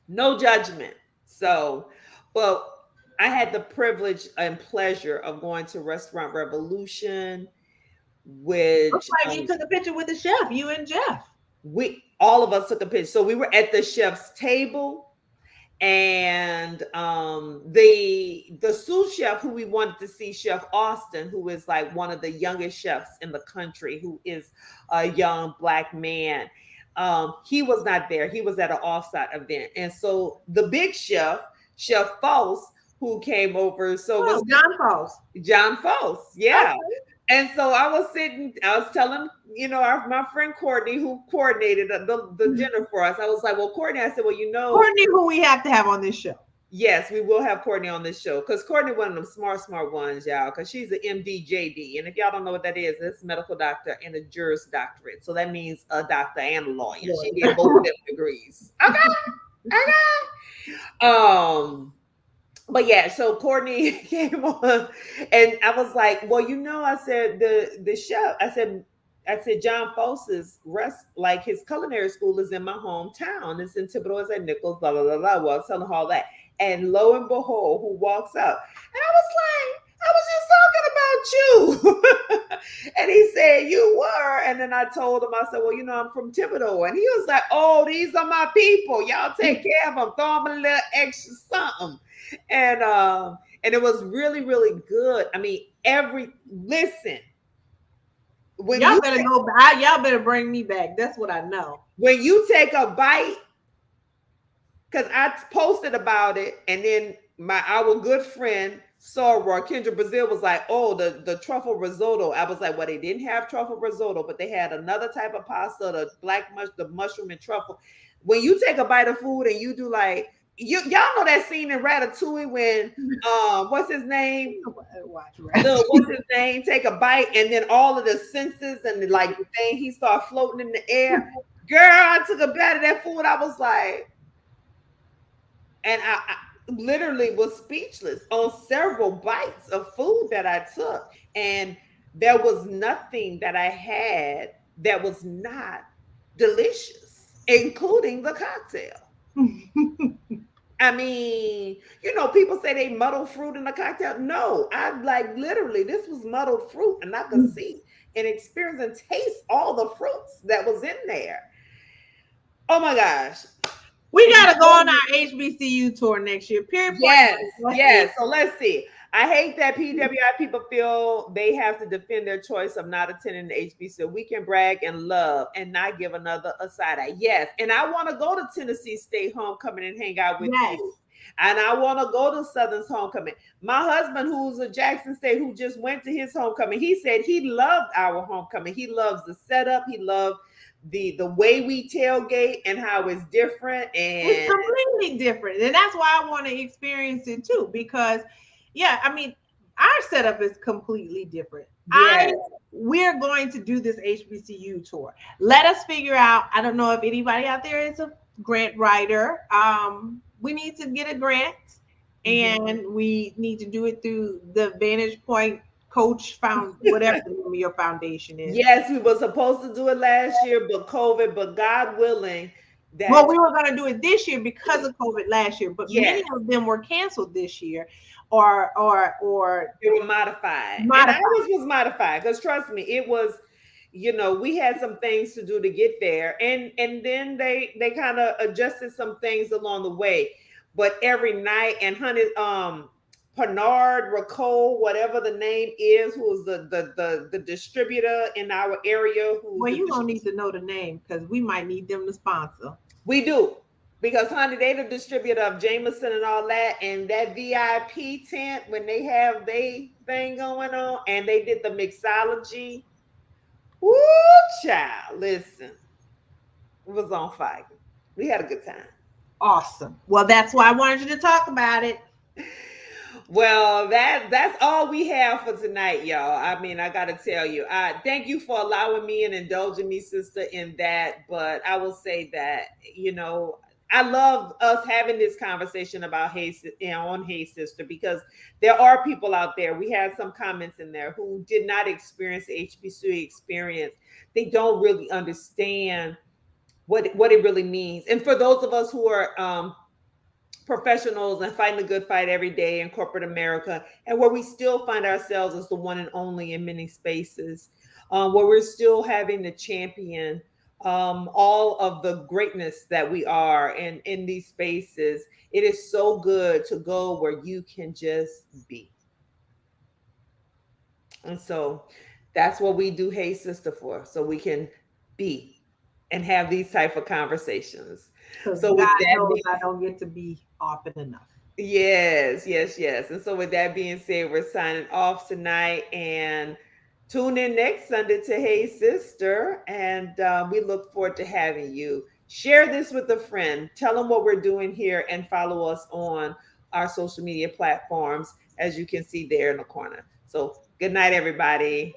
S1: no judgment. So, but I had the privilege and pleasure of going to Restaurant Revolution,
S2: Looks
S1: which
S2: like you took a picture with the chef, you and Jeff.
S1: we all of us took a picture. So we were at the chef's table, and the sous chef who we wanted to see, Chef Austin, who is like one of the youngest chefs in the country, who is a young black man. He was not there. He was at an offsite event, and so the big chef, Chef Foss, who came over, so was
S2: Oh, John Falls.
S1: John Foss, yeah.
S2: Okay.
S1: And so I was sitting, I was telling, my friend Courtney, who coordinated the dinner for us. I was like, well, Courtney, I said, well,
S2: Courtney, who we have to have on this show.
S1: yes, we will have Courtney on this show because Courtney, one of them smart ones, y'all, because she's an MD, And if y'all don't know what that is, it's a medical doctor and a Juris Doctorate. So that means a doctor and a lawyer. She did both of them degrees. Okay. Okay. But yeah, so Courtney came on, and I was like, well, I said the chef, I said John Foss's like his culinary school is in my hometown. It's in Thibodeau, it's at Nichols, blah blah blah blah. Well, I was telling her all that, and lo and behold, who walks up, and I was like, I was just talking about you, and he said you were, and then I told him, I said, well, I'm from Thibodeau, and he was like, oh, these are my people. Y'all take care of them, throw them a little extra something. And it was really really good. I mean, listen, when
S2: Y'all
S1: you
S2: better go back. Y'all better bring me back. That's what I know.
S1: when you take a bite, because I posted about it, and then our good friend Soror Kendra Brazil was like, oh, the truffle risotto. I was like, well, they didn't have truffle risotto, but they had another type of pasta, the mushroom and truffle. When you take a bite of food and you do like y'all know that scene in Ratatouille when what's his name? What's his name? Take a bite, and then all of the senses and the thing, he started floating in the air. Girl, I took a bite of that food. I was like, and I literally was speechless on several bites of food that I took. And there was nothing that I had that was not delicious. including the cocktail. I mean, people say they muddled fruit in a cocktail. No, I like literally, this was muddled fruit, and I could see and experience and taste all the fruits that was in there. Oh my gosh.
S2: We gotta go on our HBCU tour next year. Period. Point
S1: Yes, yes. So let's see. I hate that PWI people feel they have to defend their choice of not attending the HBCU. We can brag and love and not give another a side eye. Yes, and I want to go to Tennessee State homecoming and hang out with
S2: Yes.
S1: you. And I want to go to Southern's homecoming. My husband, who's a Jackson State, who just went to his homecoming, he said he loved our homecoming. He loves the setup. He loved the way we tailgate and how it's different, and
S2: it's completely different, and that's why I want to experience it too. Because, yeah, I mean, our setup is completely different.
S1: yes.
S2: We're going to do this HBCU tour. Let us figure out. I don't know if anybody out there is a grant writer. We need to get a grant, and we need to do it through the Vantage Point Coach Found, whatever the name of your foundation is.
S1: Yes, we were supposed to do it last year, but COVID, but God willing, that
S2: well, we were going to do it this year because of COVID last year, but
S1: yes,
S2: many of them were canceled this year, or
S1: they were modified. And ours was modified because trust me, it was, we had some things to do to get there, and then they kind of adjusted some things along the way. But every night, and honey, Bernard Racole, whatever the name is, who's the distributor in our area.
S2: Well, you don't need to know the name because we might need them to sponsor.
S1: We do. Because honey, they the distributor of Jameson and all that, and that VIP tent when they have they thing going on, and they did the mixology. Woo, child! Listen, it was on fire. We had a good time.
S2: Awesome. Well, that's why I wanted you to talk about it.
S1: Well, that's all we have for tonight, y'all. I mean, I gotta tell you, I thank you for allowing me and indulging me, sister, in that. But I will say that, I love us having this conversation about on Hey Sister, because there are people out there. We had some comments in there who did not experience the HBCU experience. They don't really understand what it really means. And for those of us who are professionals and fighting a good fight every day in corporate America, and where we still find ourselves as the one and only in many spaces, where we're still having to champion all of the greatness that we are in these spaces. It is so good to go where you can just be. And so that's what we do Hey Sister for, so we can be and have these type of conversations.
S2: So God knows I don't get to be often enough.
S1: Yes, yes, yes. And so with that being said, we're signing off tonight, and tune in next Sunday to Hey Sister. And we look forward to having you. Share this with a friend. Tell them what we're doing here, and follow us on our social media platforms, as you can see there in the corner. So good night, everybody.